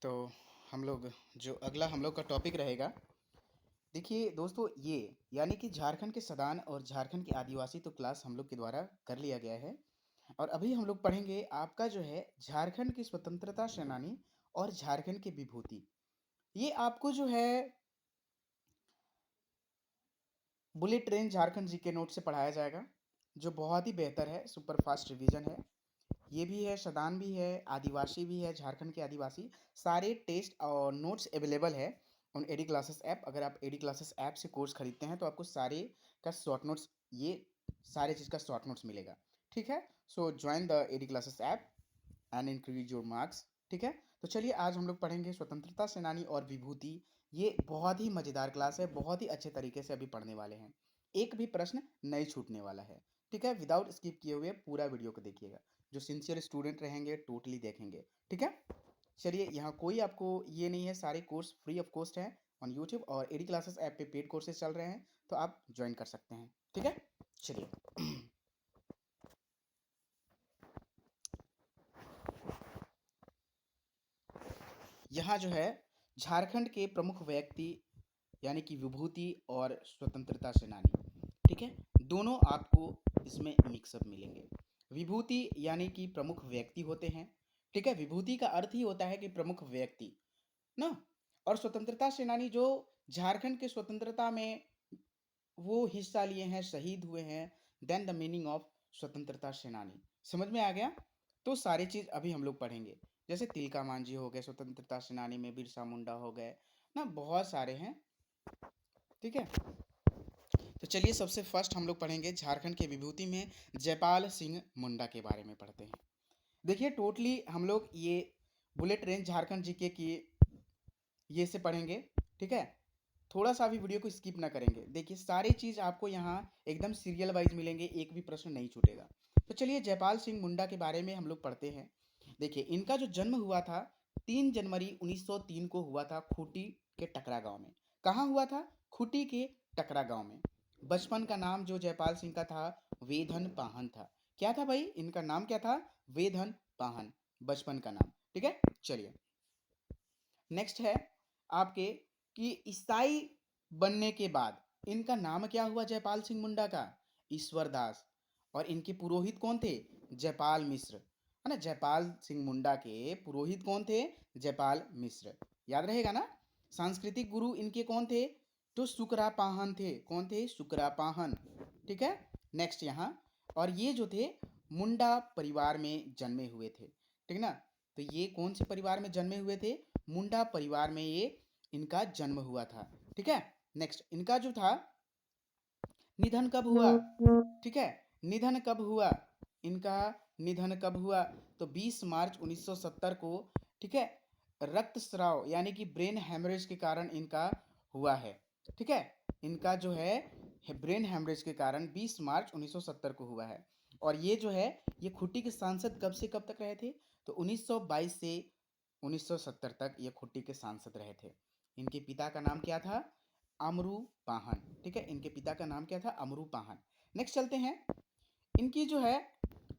तो हम लोग जो अगला हम लोग का टॉपिक रहेगा, देखिए दोस्तों, ये यानी कि झारखंड के सदान और झारखंड के आदिवासी तो क्लास हम लोग के द्वारा कर लिया गया है। और अभी हम लोग पढ़ेंगे आपका जो है झारखंड की स्वतंत्रता सेनानी और झारखंड की विभूति। ये आपको जो है बुलेट ट्रेन झारखंड जी के नोट से पढ़ाया जाएगा, जो बहुत ही बेहतर है, सुपर फास्ट रिवीजन है। ये भी है, सदान भी है, आदिवासी भी है, झारखंड के आदिवासी। सारे टेस्ट और नोट्स अवेलेबल है ऑन एडी क्लासेस ऐप। अगर आप एडी क्लासेस ऐप से कोर्स खरीदते हैं तो आपको सारे का शॉर्ट नोट्स, ये सारे चीज़ का शॉर्ट नोट्स मिलेगा। ठीक है, so join the AD classes app and increase your marks. ठीक है, तो चलिए आज हम लोग पढ़ेंगे स्वतंत्रता सेनानी और विभूति। ये बहुत ही मज़ेदार क्लास है, बहुत ही अच्छे तरीके से अभी पढ़ने वाले हैं, एक भी प्रश्न नहीं छूटने वाला है। ठीक है, विदाउट स्किप किए हुए पूरा वीडियो को देखिएगा। जो सिंसियर स्टूडेंट रहेंगे टोटली देखेंगे। ठीक है, चलिए, यहाँ कोई आपको ये नहीं है, सारे कोर्स फ्री ऑफ कॉस्ट हैं ऑन यूट्यूब, और एडी क्लासेस ऐप पे पेड कोर्सेज चल रहे हैं, तो आप ज्वाइन कर सकते हैं। ठीक है, चलिए। यहाँ जो है झारखंड के प्रमुख व्यक्ति यानी कि विभूति और स्वतंत्रता सेनानी, ठीक है, दोनों आपको इसमें मिक्सअप मिलेंगे। विभूति यानी कि प्रमुख व्यक्ति होते हैं। ठीक है, विभूति का अर्थ ही होता है कि प्रमुख व्यक्ति ना। और स्वतंत्रता सेनानी जो झारखंड के स्वतंत्रता में वो हिस्सा लिए हैं, शहीद हुए हैं, देन द मीनिंग ऑफ स्वतंत्रता सेनानी। समझ में आ गया? तो सारी चीज़ अभी हम लोग पढ़ेंगे। जैसे तिलका मांझी हो गए स्वतंत्रता सेनानी में, बिरसा मुंडा हो गए ना, बहुत सारे हैं। ठीक है, तो चलिए सबसे फर्स्ट हम लोग पढ़ेंगे झारखंड के विभूति में जयपाल सिंह मुंडा के बारे में पढ़ते हैं। देखिए, टोटली हम लोग ये बुलेट ट्रेन झारखंड जीके की ये से पढ़ेंगे। ठीक है, थोड़ा सा भी वीडियो को स्किप ना करेंगे। देखिए, सारी चीज़ आपको यहाँ एकदम सीरियल वाइज मिलेंगे, एक भी प्रश्न नहीं छूटेगा। तो चलिए जयपाल सिंह मुंडा के बारे में हम लोग पढ़ते हैं। देखिए, इनका जो जन्म हुआ था 3 जनवरी 1903 को हुआ था खूंटी के टकरा गांव में। कहाँ हुआ था? खूंटी के टकरा गांव में। बचपन का नाम जो जयपाल सिंह का था वेधन पाहन था। क्या था भाई? इनका नाम क्या था? वेधन पाहन, बचपन का नाम। ठीक है, चलिए नेक्स्ट है आपके कि ईसाई बनने के बाद इनका नाम क्या हुआ जयपाल सिंह मुंडा का? ईश्वर दास। और इनके पुरोहित कौन थे? जयपाल मिश्र, है ना। जयपाल सिंह मुंडा के पुरोहित कौन थे? जयपाल मिश्र, याद रहेगा ना। सांस्कृतिक गुरु इनके कौन थे? तो शुक्रापाहन थे। कौन थे? शुक्रापाहन। ठीक है, नेक्स्ट यहाँ, और ये जो थे मुंडा परिवार में जन्मे हुए थे। ठीक ना, तो ये कौन से परिवार में जन्मे हुए थे? मुंडा परिवार में ये इनका जन्म हुआ था। ठीक है, नेक्स्ट इनका जो था निधन कब हुआ? ठीक है, निधन कब हुआ इनका? निधन कब हुआ? तो 20 मार्च 1970 को। ठीक है, रक्तस्राव यानी कि ब्रेन हेमरेज के कारण इनका हुआ है। ठीक है, इनका जो है ब्रेन हेमरेज के कारण 20 मार्च 1970 को हुआ है। और ये जो है ये खूंटी के सांसद कब से कब तक रहे थे? तो 1922 से 1970 तक ये खूंटी के सांसद रहे थे। इनके पिता का नाम क्या था? अमरू पाहन। ठीक है, इनके पिता का नाम क्या था? अमरू पाहन। नेक्स्ट चलते हैं, इनकी जो है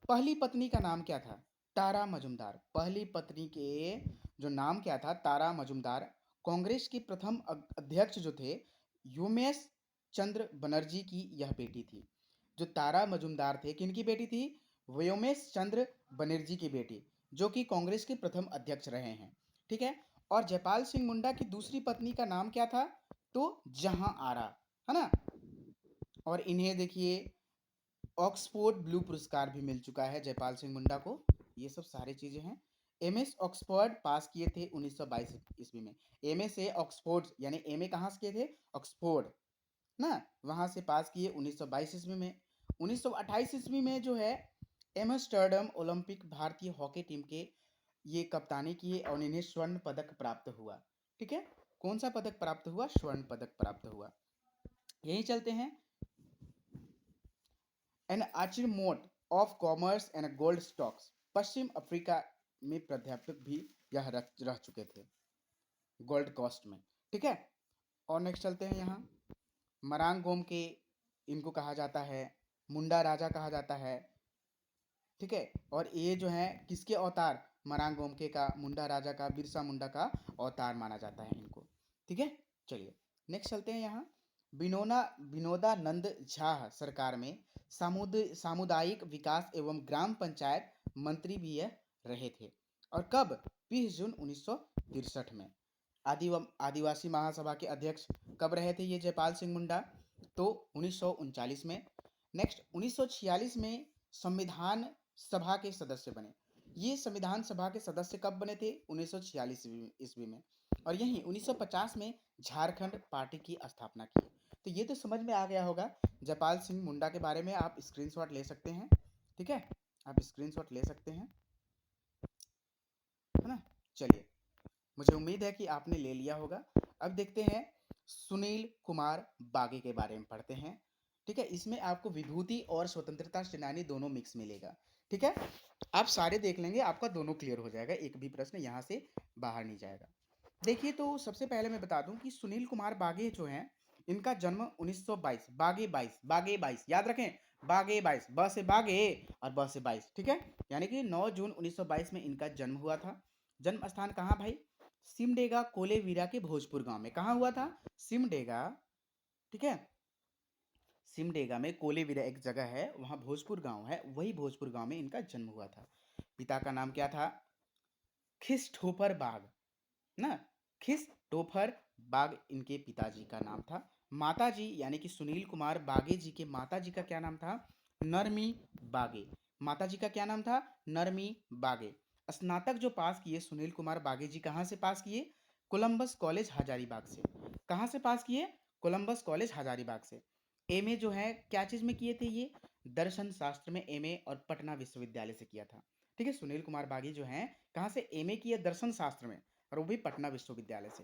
पहली पत्नी का नाम क्या था? तारा मजुमदार। पहली पत्नी के जो नाम क्या था? तारा मजुमदार। कांग्रेस के प्रथम अध्यक्ष जो थे योमेश चंद्र बनर्जी की यह बेटी थी। जो तारा मजुमदार थे, किनकी बेटी थी? व्योमेश चंद्र बनर्जी की बेटी, जो कि कांग्रेस के प्रथम अध्यक्ष रहे हैं। ठीक है, और जयपाल सिंह मुंडा की दूसरी पत्नी का नाम क्या था? तो जहां आरा, है ना। और इन्हें देखिए ऑक्सफोर्ड ब्लू पुरस्कार भी मिल चुका है जयपाल सिंह मुंडा को। ये सब सारी चीज़ें हैं। एमएस ऑक्सफोर्ड पास किए थे 1922 ईस्वी में। एमए से ऑक्सफोर्ड, यानी एमए कहाँ से किए थे? ऑक्सफोर्ड ना, वहाँ से पास किए 1922 ईस्वी में। 1928 ईस्वी में जो है एम्स्टर्डम ओलंपिक भारतीय हॉकी टीम के ये कप्तानी किए और इन्हें स्वर्ण पदक प्राप्त हुआ। ठीक है, कौन सा पदक प्राप्त हुआ? स्वर्ण पदक प्राप्त हुआ। यही चलते हैं, an achievement of commerce and gold stocks. Paschim Africa में प्राध्यापक भी यह रह चुके थे गोल्ड कॉस्ट में। ठीक है, और नेक्स्ट चलते हैं यहाँ, मरांगोम के इनको कहा जाता है, मुंडा राजा कहा जाता है। ठीक है, और ये जो है किसके अवतार? मरांग गोमके का, मुंडा राजा का, बिरसा मुंडा का अवतार माना जाता है इनको। ठीक है, चलिए नेक्स्ट चलते हैं यहाँ। विनोदानंद झा सरकार में सामुदायिक विकास एवं ग्राम पंचायत मंत्री भी यह रहे थे। और कब? 20 जून 1963 में। आदिवासी महासभा के अध्यक्ष कब रहे थे ये जयपाल सिंह मुंडा? तो 1939 में। नेक्स्ट 1946 में संविधान सभा के सदस्य बने। ये संविधान सभा के सदस्य कब बने थे? 1946 ईस्वी में। और यहीं 1950 में झारखंड पार्टी की स्थापना की। तो ये तो समझ में आ गया होगा जयपाल सिंह मुंडा के बारे में। आप स्क्रीनशॉट ले सकते हैं। ठीक है, आप स्क्रीनशॉट ले सकते हैं, है ना। चलिए, मुझे उम्मीद है कि आपने ले लिया होगा। अब देखते हैं सुनील कुमार बागे के बारे में पढ़ते हैं। ठीक है, इसमें आपको विभूति और स्वतंत्रता सेनानी दोनों मिक्स मिलेगा। ठीक है, आप सारे देख लेंगे, आपका दोनों क्लियर हो जाएगा, एक भी प्रश्न यहाँ से बाहर नहीं जाएगा। देखिए, तो सबसे पहले मैं बता दूं कि सुनील कुमार बागे जो हैं, इनका जन्म 1922, बागे 22 याद रखें, बागे 22, ब से बागे और ब से 22। ठीक है, यानी कि 9 जून 1922 में इनका जन्म हुआ था। जन्म स्थान कहाँ भाई? सिमडेगा कोलेवीरा के भोजपुर गांव में। कहाँ हुआ था? सिमडेगा। ठीक है, सिमडेगा में कोलेवीरा एक जगह है, वहां भोजपुर गांव है, वही भोजपुर गांव में इनका जन्म हुआ था। पिता का नाम क्या था? खिस्टोफर बाग ना, खिस्टोफर बाग इनके पिताजी का नाम था। माताजी यानी कि सुनील कुमार बागे जी के माताजी का क्या नाम था? नरमी बागे। माताजी का क्या नाम था? नरमी बागे। स्नातक जो पास किए सुनील कुमार बागे जी, कहाँ से पास किए? कोलंबस कॉलेज हजारीबाग से। कहाँ से पास किए? कोलंबस कॉलेज हजारीबाग से। एमए जो है क्या चीज में किए थे ये? दर्शन शास्त्र में एमए, और पटना विश्वविद्यालय से किया था। ठीक है, सुनील कुमार बागी जो हैं कहाँ से एमए किए? दर्शन शास्त्र में, और वो भी पटना विश्वविद्यालय से।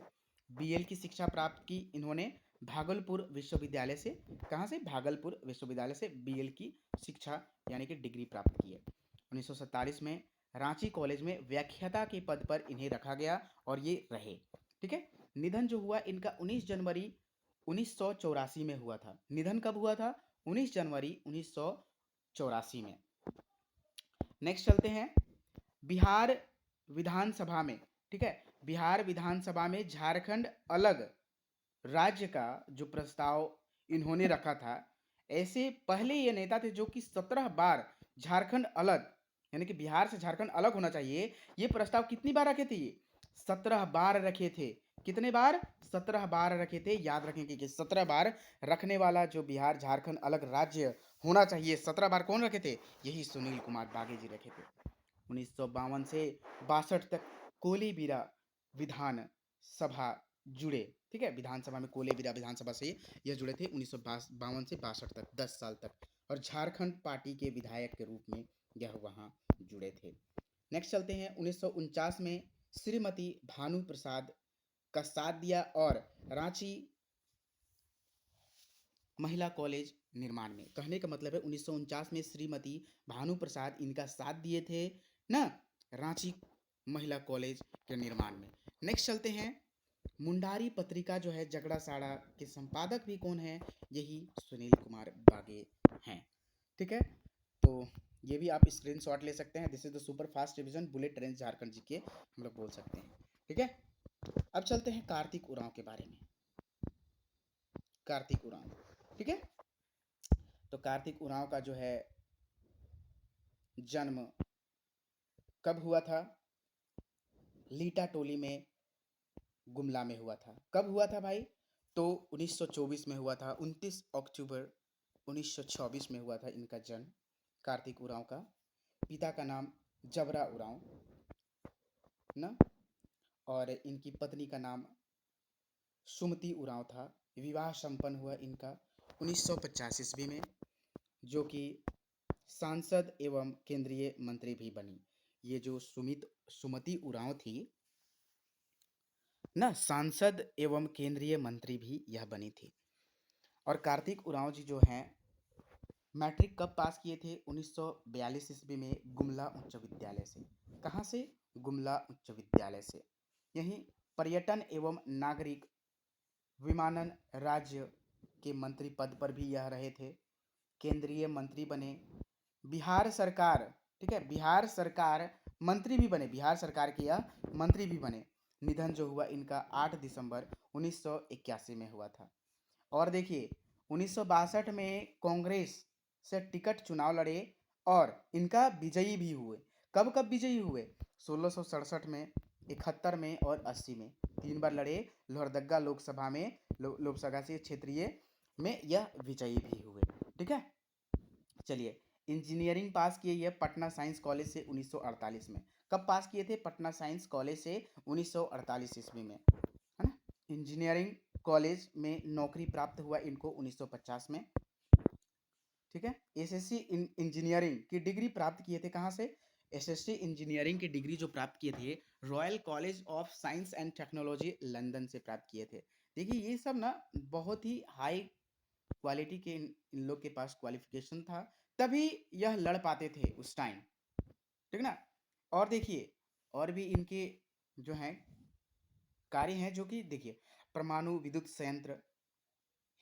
बीएल की शिक्षा प्राप्त की इन्होंने भागलपुर विश्वविद्यालय से। कहाँ से? भागलपुर विश्वविद्यालय से बीएल की शिक्षा यानी कि डिग्री प्राप्त की है। 1947 में रांची कॉलेज में व्याख्याता के पद पर इन्हें रखा गया और ये रहे। ठीक है, निधन जो हुआ इनका 19 जनवरी 1984 में हुआ था। निधन कब हुआ था? 19 जनवरी 1984 में। नेक्स्ट चलते हैं बिहार विधानसभा में। ठीक है, बिहार विधानसभा में झारखंड अलग राज्य का जो प्रस्ताव इन्होंने रखा था, ऐसे पहले ये नेता थे जो कि 17 बार झारखंड अलग, यानी कि बिहार से झारखंड अलग होना चाहिए, ये प्रस्ताव कितनी बार रखे थे? ये 17 बार रखे थे। कितने बार? 17 बार रखे थे। याद रखेंगे कि 17 बार रखने वाला जो बिहार झारखंड अलग राज्य होना चाहिए, 17 बार कौन रखे थे? यही सुनील कुमार बागे जी रखे थे। 1952 से 62 तक कोलेबिरा विधान सभा जुड़े। ठीक है, विधानसभा में कोलेबिरा विधानसभा से यह जुड़े थे 1952 से 62 तक, 10 साल तक। और झारखंड पार्टी के विधायक के रूप में यह वहां जुड़े थे। नेक्स्ट चलते हैं 1949 में श्रीमती भानु प्रसाद का साथ दिया और रांची महिला कॉलेज निर्माण में। कहने का मतलब है 1949 में श्रीमती भानु प्रसाद इनका साथ दिए थे ना, रांची महिला कॉलेज के निर्माण में। नेक्स्ट चलते हैं मुंडारी पत्रिका जो है जगड़ा साड़ा के संपादक भी कौन है? यही सुनील कुमार बागे हैं। ठीक है, तो ये भी आप स्क्रीनशॉट ले सकते हैं। This is the super fast revision bullet train Jharkhand ji के हम लोग बोल सकते हैं। ठीक है, अब चलते हैं कार्तिक उरांव के बारे में। कार्तिक उरांव, ठीक है, तो कार्तिक उरांव का जो है जन्म कब हुआ था? लीटा टोली में गुमला में हुआ था। कब हुआ था भाई? तो 1924 में हुआ था। 29 अक्टूबर 1924 में हुआ था इनका जन्म, कार्तिक उरांव का। पिता का नाम जबरा उरांव ना, और इनकी पत्नी का नाम सुमति उरांव था। विवाह संपन्न हुआ इनका 1950 ईस्वी में, जो कि सांसद एवं केंद्रीय मंत्री भी बनी। ये जो सुमति उरांव थी ना, सांसद एवं केंद्रीय मंत्री भी यह बनी थी। और कार्तिक उरांव जी जो हैं मैट्रिक कब पास किए थे? 1942 ईस्वी में गुमला उच्च विद्यालय से। कहाँ से? गुमला उच्च विद्यालय से। यहीं पर्यटन एवं नागरिक विमानन राज्य के मंत्री पद पर भी यह रहे थे। केंद्रीय मंत्री बने। बिहार सरकार, ठीक है, बिहार सरकार मंत्री भी बने, बिहार सरकार के यह मंत्री भी बने। निधन जो हुआ इनका 8 दिसंबर 1981 में हुआ था। और देखिए 1962 में कांग्रेस से टिकट चुनाव लड़े और इनका विजयी भी हुए। कब कब विजयी हुए? 1667 में, 71 में और 80 में 3 बार लड़े। लोहरदगा लोकसभा में, लोकसभा से क्षेत्रीय में यह विजयी भी हुए। ठीक है, चलिए इंजीनियरिंग पास किए ये पटना साइंस कॉलेज से 1948 में। कब पास किए थे? पटना साइंस कॉलेज से 1948 ईस्वी में, है ना। इंजीनियरिंग कॉलेज में नौकरी प्राप्त हुआ इनको 1950 में। ठीक है, एसएससी इंजीनियरिंग की डिग्री प्राप्त किए थे कहाँ से? एसएससी इंजीनियरिंग की डिग्री जो प्राप्त किए थे royal college of science and technology London से प्राप्त किए थे। देखिए ये सब ना बहुत ही हाई क्वालिटी के इन लोग के पास क्वालिफिकेशन था, तभी यह लड़ पाते थे उस टाइम। ठीक ना। और देखिए और भी इनके जो हैं कार्य हैं, जो कि देखिए परमाणु विद्युत संयंत्र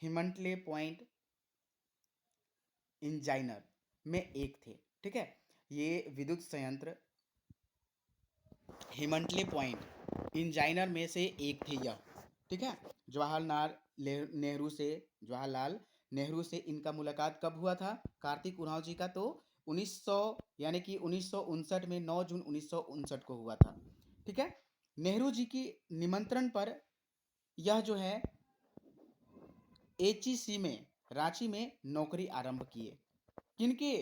हिमंटले पॉइंट इंजाइनर में एक थे। ठीक है, ये विद्युत संयंत्र हिमंटले पॉइंट इंजाइनर में से एक थे यह। ठीक है, जवाहरलाल नेहरू से इनका मुलाकात कब हुआ था? कार्तिक उरांव जी का तो 1900 यानी कि 1959 में 9 जून 1959 को हुआ था। ठीक है, नेहरू जी की निमंत्रण पर यह जो है एचईसी में रांची में नौकरी आरंभ किए। किनके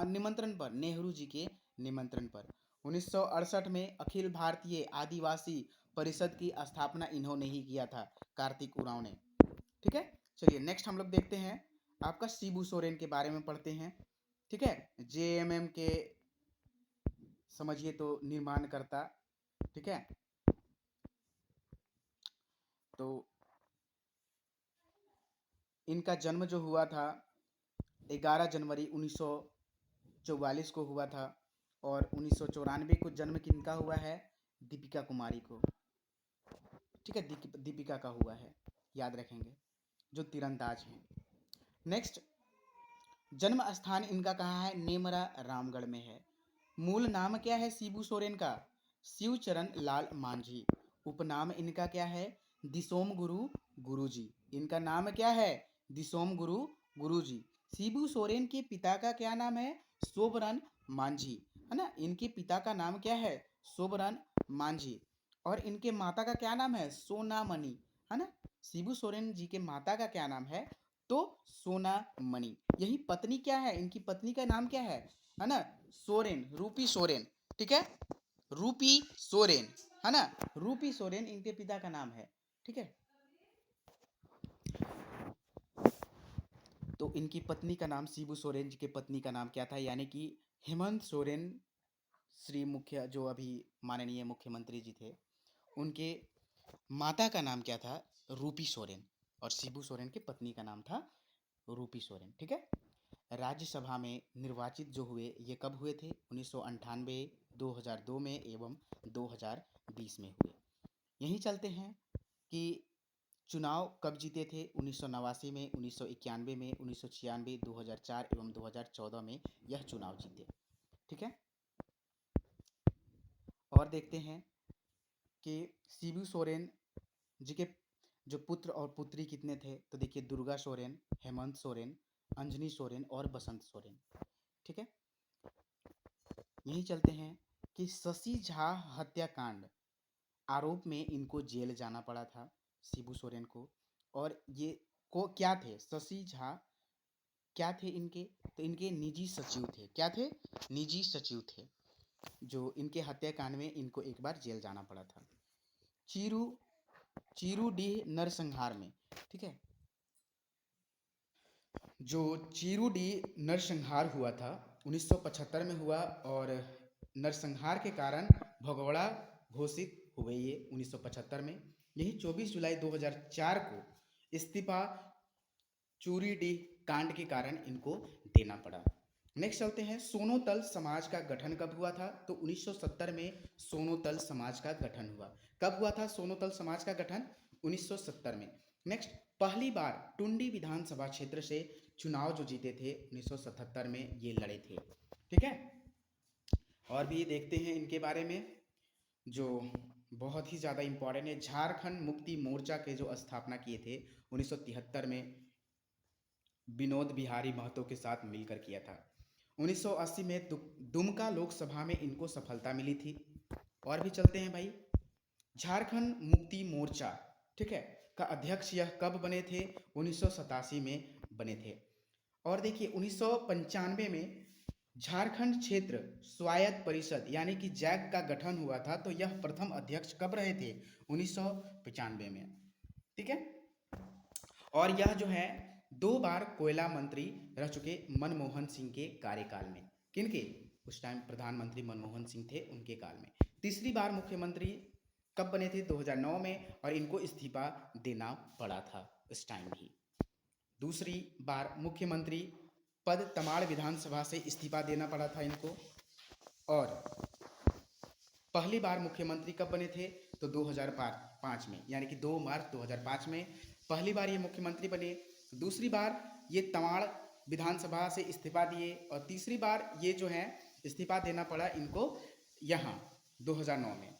निमंत्रण पर? नेहरू जी के निमंत्रण पर। 1968 में अखिल भारतीय आदिवासी परिषद की स्थापना इन्होंने ही किया था, कार्तिक उरांव ने। ठीक है, चलिए नेक्स्ट हम लोग देखते हैं आपका शिबू सोरेन के बारे में पढ़ते हैं। ठीक है, जेएमएम के समझिए तो निर्माणकर्ता। ठीक है, तो इनका जन्म जो हुआ था 11 जनवरी 1944 को हुआ था और 1994 को जन्म किनका हुआ है? दीपिका कुमारी को। ठीक है, दीपिका का हुआ है, याद रखेंगे, जो तीरंदाज हैं। नेक्स्ट, जन्म स्थान इनका कहाँ है? नेमरा रामगढ़ में है। मूल नाम क्या है शिबू सोरेन का? शिवचरण लाल मांझी। उपनाम इनका क्या है? दिसोम गुरु गुरुजी। इनका नाम क्या है? दिसोम गुरु गुरुजी। शिबू सोरेन के पिता का क्या नाम है? शोभरन मांझी, है ना। इनके पिता का नाम क्या है? शोभरन मांझी। और इनके माता का क्या नाम है? सोनामणि, है ना। शिबू सोरेन जी के माता का क्या नाम है? तो सोनामणि। यही पत्नी क्या है? इनकी पत्नी का नाम क्या है ना? सोरेन, रूपी सोरेन। ठीक है, रूपी सोरेन, है ना। रूपी सोरेन इनके पिता का नाम है। ठीक है, तो इनकी पत्नी का नाम, शिबू सोरेन जी के पत्नी का नाम क्या था? यानी कि हेमंत सोरेन, श्री मुख्य जो अभी माननीय मुख्यमंत्री जी थे, उनके माता का नाम क्या था? रूपी सोरेन। और शिबू सोरेन की पत्नी का नाम था रूपी सोरेन। ठीक है, राज्यसभा में निर्वाचित जो हुए ये कब हुए थे? 1998, 2002 में एवं 2020 में हुए। यहीं चलते हैं कि चुनाव कब जीते थे? 1989 में, 1991 में, 1996, 2004 एवं 2014 में यह चुनाव जीते। ठीक है, और देखते हैं कि शिबू सोरेन जी के जो पुत्र और पुत्री कितने थे? तो देखिए दुर्गा सोरेन, हेमंत सोरेन, अंजनी सोरेन और बसंत सोरेन। ठीक है, यहीं चलते हैं कि शशि झा हत्याकांड आरोप में इनको जेल जाना पड़ा था शिबू सोरेन को। और ये को क्या थे? शशि झा क्या थे इनके? तो इनके निजी सचिव थे। क्या थे? निजी सचिव थे, जो इनके हत्याकांड में इनको एक बार जेल जाना पड़ा था। चीरू चीरूडीह नरसंहार में। ठीक है, जो चीरूडीह नरसंहार हुआ था 1975 में हुआ और नरसंहार के कारण भगोड़ा घोषित हुए ये 1975 में। यही 24 जुलाई 2004 को इस्तीफा चूरीडीह कांड के कारण इनको देना पड़ा। नेक्स्ट चलते हैं, सोनोतल समाज का गठन कब हुआ था? तो 1970 में सोनोतल समाज का गठन हुआ। कब हुआ था सोनोतल समाज का गठन? 1970 में। नेक्स्ट, पहली बार टुंडी विधानसभा क्षेत्र से चुनाव जो जीते थे 1977 में ये लड़े थे। ठीक है, और भी देखते हैं इनके बारे में, जो बहुत ही ज़्यादा इम्पोर्टेंट है। झारखंड मुक्ति मोर्चा के जो स्थापना किए थे 1973 में विनोद बिहारी महतो के साथ मिलकर किया था। 1980 में दुमका लोकसभा में इनको सफलता मिली थी। और भी चलते हैं भाई। झारखंड मुक्ति मोर्चा, ठीक है, का अध्यक्ष यह कब बने थे? 1987 में बने थे। और देखिए 1995 में झारखंड क्षेत्र स्वायत्त परिषद यानी कि जैक का गठन हुआ था। तो यह प्रथम अध्यक्ष कब रहे थे? 1995 में, ठीक है। और यह जो है 2 बार कोयला मंत्री रह चुके मनमोहन सिंह के कार्यकाल में। किनके? उस टाइम प्रधानमंत्री मनमोहन सिंह थे, उनके काल में। तीसरी बार मुख्यमंत्री कब बने थे? 2009 में, और इनको इस्तीफा देना पड़ा था इस टाइम ही। दूसरी बार मुख्यमंत्री पद तमाड़ विधानसभा से इस्तीफा देना पड़ा था इनको। और पहली बार मुख्यमंत्री कब बने थे? तो 2005 में, यानी कि 2 मार्च 2005 में पहली बार ये मुख्यमंत्री बने। दूसरी बार ये तमाड़ विधानसभा से इस्तीफा दिए, और तीसरी बार ये जो है इस्तीफा देना पड़ा इनको यहाँ 2009 में,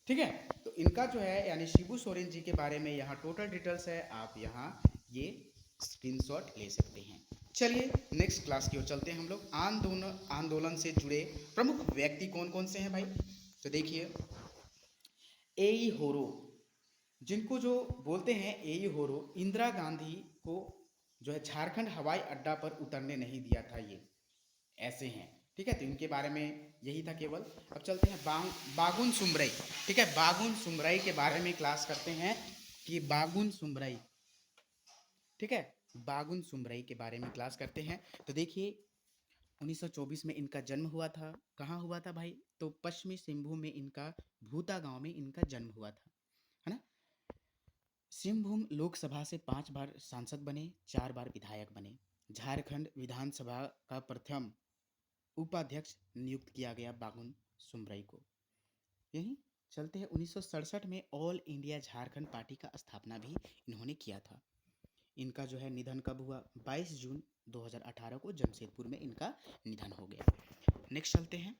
ठीक है। तो इनका जो है यानी शिबू सोरेन जी के बारे में यहाँ टोटल डिटेल्स है, आप यहाँ ये स्क्रीनशॉट ले सकते हैं। चलिए नेक्स्ट क्लास की ओर चलते हैं हम लोग। आंदोलन से जुड़े प्रमुख व्यक्ति कौन कौन से हैं भाई? तो देखिए एई होरो, जिनको जो बोलते हैं एई होरो, इंदिरा गांधी को जो है झारखंड हवाई अड्डा पर उतरने नहीं दिया था, ये ऐसे हैं, ठीक है। तो इनके बारे में यही था केवल। अब चलते हैं बागुन सुमरई, ठीक है। बागुन सुमरई के बारे में क्लास करते हैं कि बागुन सुमरई, ठीक है, बागुन सुमरई के बारे में क्लास करते हैं। तो देखिए 1924 में इनका जन्म हुआ था। कहाँ हुआ था भाई? तो पश्चिमी सिंहभूम में इनका भूता गांव में इनका जन्म हुआ था, है ना। सिंहभूम लोकसभा से 5 बार सांसद बने, 4 बार विधायक बने। झारखंड विधानसभा का प्रथम उपाध्यक्ष नियुक्त किया गया बागुन सुमरई को। यहीं चलते हैं 1967 में ऑल इंडिया झारखंड पार्टी का स्थापना भी इन्होंने किया था। इनका जो है निधन कब हुआ? 22 जून 2018 को जमशेदपुर में इनका निधन हो गया। नेक्स्ट चलते हैं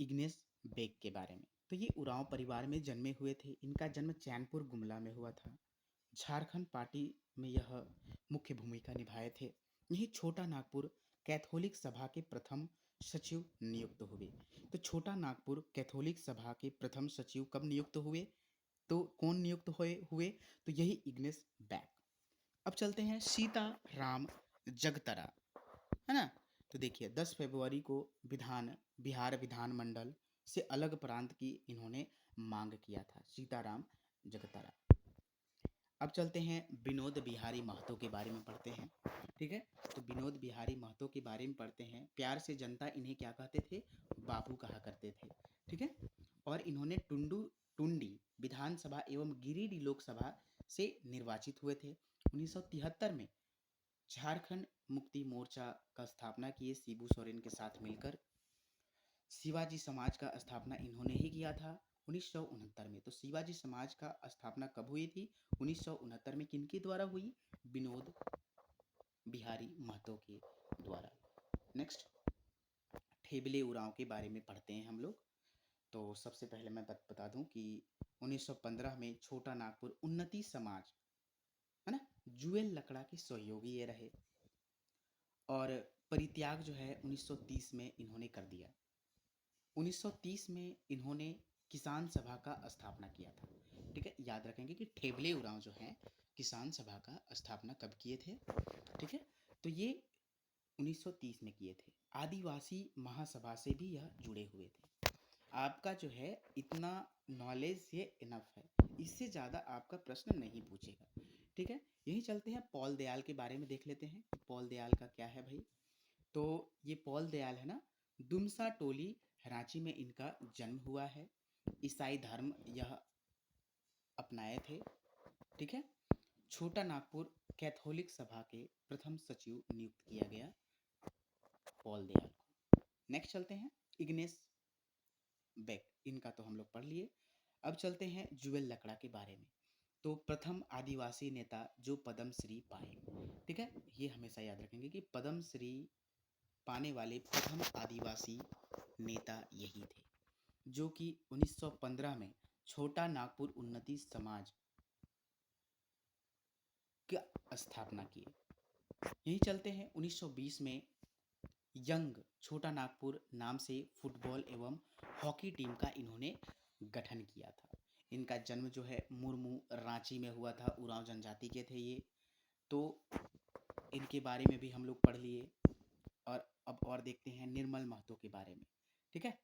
इग्नेस बेग के बारे में। तो ये उरांव परिवार में जन्मे हुए थे। इनका जन्म चैनपुर गुमला में हुआ था। झारखंड पार्टी में यह मुख्य भूमिका निभाए थे। यही छोटा नागपुर कैथोलिक सभा के प्रथम सचिव नियुक्त हुए। तो छोटा नागपुर कैथोलिक सभा के प्रथम सचिव कब नियुक्त हुए? तो कौन नियुक्त हुए? तो यही इग्नेस बैग। अब चलते हैं सीताराम जगतरा, है ना। तो देखिए 10 फरवरी को बिहार विधानमंडल से अलग प्रांत की इन्होंने मांग किया था, सीताराम जगतरा। अब चलते हैं विनोद बिहारी महतो के बारे में पढ़ते हैं, ठीक है। तो विनोद बिहारी महतो के बारे में पढ़ते हैं। प्यार से जनता इन्हें क्या कहते थे? बाबू कहा करते थे, ठीक है। और इन्होंने टुंडी विधानसभा एवं गिरिडीह लोकसभा से निर्वाचित हुए थे। 1973 में झारखंड मुक्ति मोर्चा का स्थापना किए शिबू सोरेन के साथ मिलकर। शिवाजी समाज का स्थापना इन्होंने ही किया था 1969 में। तो शिवाजी समाज का स्थापना कब हुई थी? 1969 में। किनके द्वारा हुई? विनोद बिहारी महतो के द्वारा। नेक्स्ट ठेबले उरांव के बारे में पढ़ते हैं हम लोग। तो सबसे पहले मैं बता दूं कि 1915 में छोटा नागपुर उन्नति समाज, है ना, जुएल लकड़ा के सहयोगी ये रहे। और परित्याग जो है 1930 में इन्होंने कर दिया। 1930 में इन्होंने किसान सभा का स्थापना किया था, ठीक है। याद रखेंगे कि ठेबले उरांव जो है किसान सभा का स्थापना कब किए थे, ठीक है। तो ये 1930 में किए थे। आदिवासी महासभा से भी यह जुड़े हुए थे। आपका जो है इतना नॉलेज ये इनफ है, इससे ज़्यादा आपका प्रश्न नहीं पूछेगा, ठीक है। यही चलते हैं पॉल दयाल के बारे में देख लेते हैं। पॉल दयाल का क्या है भाई? तो ये पॉल दयाल है ना, दुमसा टोली रांची में इनका जन्म हुआ है। ईसाई धर्म यह अपनाए थे, ठीक है। छोटा नागपुर कैथोलिक सभा के प्रथम सचिव नियुक्त किया गया पॉल दयाल को। नेक्स्ट चलते हैं इग्नेस बेक, इनका तो हम लोग पढ़ लिए। अब चलते हैं जुएल लकड़ा के बारे में। तो प्रथम आदिवासी नेता जो पद्मश्री पाए, ठीक है। ये हमेशा याद रखेंगे कि पद्मश्री पाने वाले प्रथम आदिवासी नेता यही थे, जो कि 1915 में छोटा नागपुर उन्नति समाज की स्थापना किए। यही चलते हैं 1920 में यंग छोटा नागपुर नाम से फुटबॉल एवं हॉकी टीम का इन्होंने गठन किया था। इनका जन्म जो है मुर्मू रांची में हुआ था। उरांव जनजाति के थे ये। तो इनके बारे में भी हम लोग पढ़ लिए। और अब और देखते हैं निर्मल महतो के बारे में। ठीक है,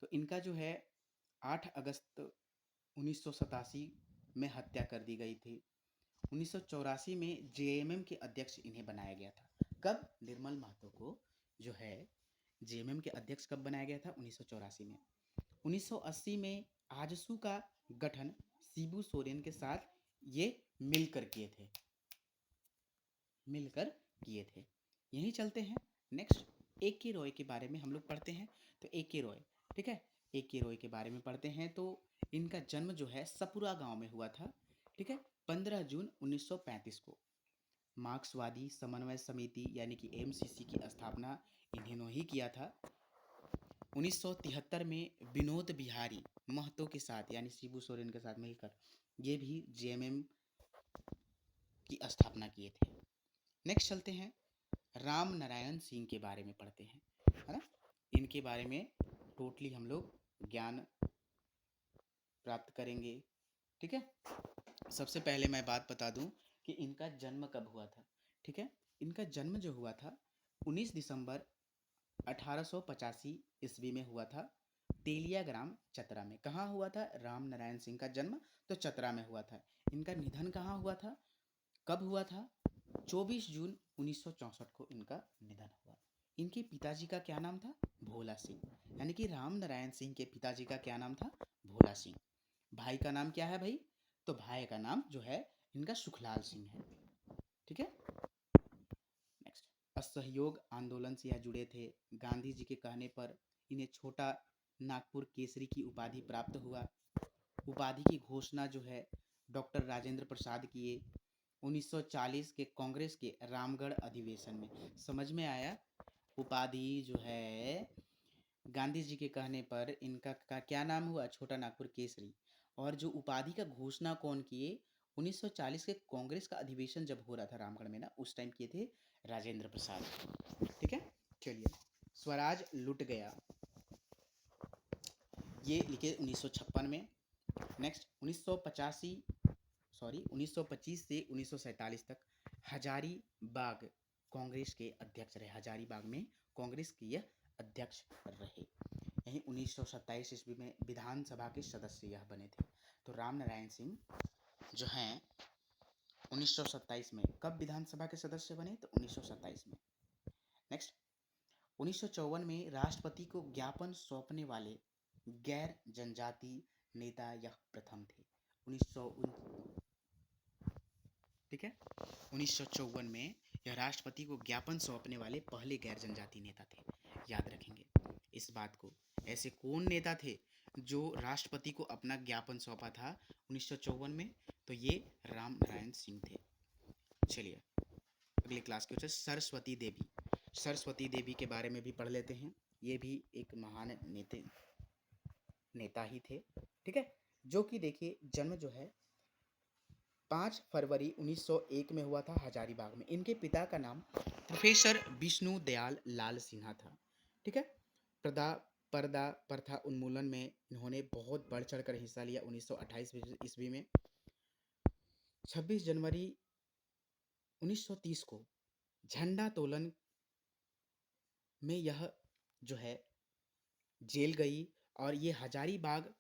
तो इनका जो है 8 अगस्त 1987 में हत्या कर दी गई थी। 1984 में जेएमएम के अध्यक्ष इन्हें बनाया गया था। कब? निर्मल महतो को जो है जेएमएम के अध्यक्ष कब बनाया गया था? 1984 में। 1980 में आजसू का गठन शिबू सोरेन के साथ ये मिलकर किए थे। यही चलते हैं नेक्स्ट ए के रॉय के बारे में हम लोग पढ़ते हैं। तो ए के रॉय, ठीक है, ए के रॉय के बारे में पढ़ते हैं। तो इनका जन्म जो है सपुरा गांव में हुआ था। ठीक है, 15 जून 1935 को। मार्क्सवादी समन्वय समिति यानी कि एमसीसी की स्थापना इन्होंने ही किया था। 1973 में विनोद बिहारी महतो के साथ यानी शिबू सोरेन के साथ मिलकर ये भी जेएमएम की स्थापना किए थे। नेक्स्ट चलते हैं राम नारायण सिंह के बारे में पढ़ते हैं, है ना। इनके बारे में टोटली हम लोग ज्ञान प्राप्त करेंगे। ठीक है, सबसे पहले मैं बात बता दूं कि इनका जन्म कब हुआ था। ठीक है, इनका जन्म जो हुआ था 19 दिसंबर 1885 ईस्वी में हुआ था, तेलिया ग्राम चतरा में। कहाँ हुआ था राम नारायण सिंह का जन्म? तो चतरा में हुआ था। इनका निधन कहाँ हुआ था, कब हुआ था? 24 जून 1964 को इनका निधन हुआ। इनके पिताजी का क्या नाम था? भोला सिंह। यानी कि राम नारायण सिंह के पिताजी का क्या नाम था? भोला सिंह। भाई का नाम क्या है भाई? तो भाई का नाम जो है इनका सुखलाल सिंह है। ठीक है, नेक्स्ट, असहयोग आंदोलन से यह जुड़े थे। गांधी जी के कहने पर इन्हें छोटा नागपुर केसरी की उपाधि प्राप्त हुआ। उपाधि की घोषणा जो है डॉक्टर राजेंद्र प्रसाद किए 1940 के कांग्रेस के रामगढ़ अधिवेशन में। समझ में आया? उपाधि जो है गांधी जी के कहने पर इनका का क्या नाम हुआ? छोटा नागपुर केसरी। और जो उपाधि का घोषणा कौन किए? 1940 के कांग्रेस का अधिवेशन जब हो रहा था रामगढ़ में ना, उस टाइम किए थे राजेंद्र प्रसाद। ठीक है, चलिए, स्वराज लुट गया ये लिखे 1956 में। नेक्स्ट 1925 से 1947 तक हजारीबाग कांग्रेस के अध्यक्ष रहे। हजारीबाग में कांग्रेस के यह अध्यक्ष रहे। यही 1927 ईस्वी में विधानसभा के सदस्य यह बने थे। तो राम नारायण सिंह जो हैं 1927 में कब विधानसभा के सदस्य बने? तो 1927 में। नेक्स्ट 1954 में राष्ट्रपति को ज्ञापन सौंपने वाले गैर जनजाति नेता यह प्रथम थे। 1954 में यह राष्ट्रपति को ज्ञापन सौंपने वाले पहले गैर जनजाति नेता थे। याद रखेंगे इस बात को। ऐसे कौन नेता थे जो राष्ट्रपति को अपना ज्ञापन सौंपा था 1954 में? तो ये राम नारायण सिंह थे। चलिए अगले क्लास के बच्चे सरस्वती देवी। सरस्वती देवी के बारे में भी पढ़ लेते हैं। ये भी एक महान नेता ही थे। ठीक है, जो कि देखिए जन्म जो है 5 फरवरी 1901 में हुआ था हजारीबाग में। इनके पिता का नाम प्रोफेसर विष्णु दयाल लाल सिन्हा था। ठीक है, पर्दा प्रथा उन्मूलन में इन्होंने बहुत बढ़ चढ़ कर हिस्सा लिया 1928 ईस्वी में। 26 जनवरी 1930 को झंडा तोलन में यह जो है जेल गई और ये हजारीबाग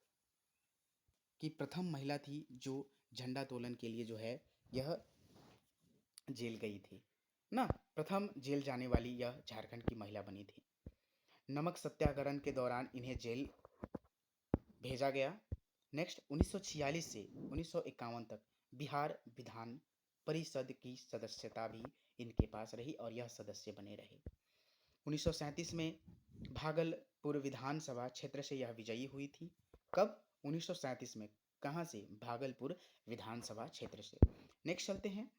की प्रथम महिला थी जो झंडा तोलन के लिए जो है यह जेल गई थी ना। प्रथम जेल जाने वाली यह झारखंड की महिला बनी थी। नमक सत्याग्रह के दौरान इन्हें जेल भेजा गया। नेक्स्ट 1946 से 1951 तक बिहार विधान परिषद की सदस्यता भी इनके पास रही और यह सदस्य बने रहे। 1937 में भागलपुर विधानसभा क्षेत्र से यह विजयी हुई थी। कब? 1937 में। कहाँ से? भागलपुर विधानसभा क्षेत्र से। नेक्स्ट चलते हैं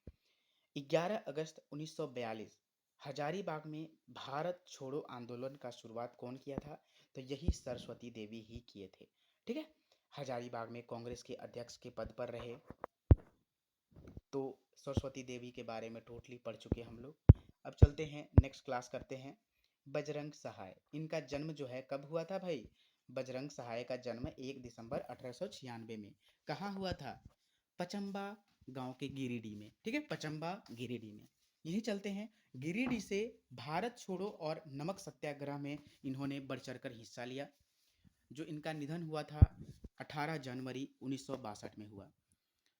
11 अगस्त 1942 हजारीबाग में भारत छोड़ो आंदोलन का शुरुआत कौन किया था? तो यही सरस्वती देवी ही किए थे। ठीक है। हजारीबाग में कांग्रेस के अध्यक्ष के पद पर रहे। तो सरस्वती देवी के बारे में टोटली पढ़ चुके हम लोग। अब चलते हैं नेक्स्ट क्लास करते हैं। बजरंग सहाय, इनका जन्म जो है कब हुआ था भाई? बजरंग सहाय का जन्म 1 दिसंबर 1896 में कहाँ हुआ था? पचम्बा गांव के गिरिडीह में। ठीक है, पचम्बा गिरिडीह में। यही चलते हैं। गिरिडीह से भारत छोड़ो और नमक सत्याग्रह में इन्होंने बढ़ चढ़कर हिस्सा लिया। जो इनका निधन हुआ था 18 जनवरी 1962 में हुआ।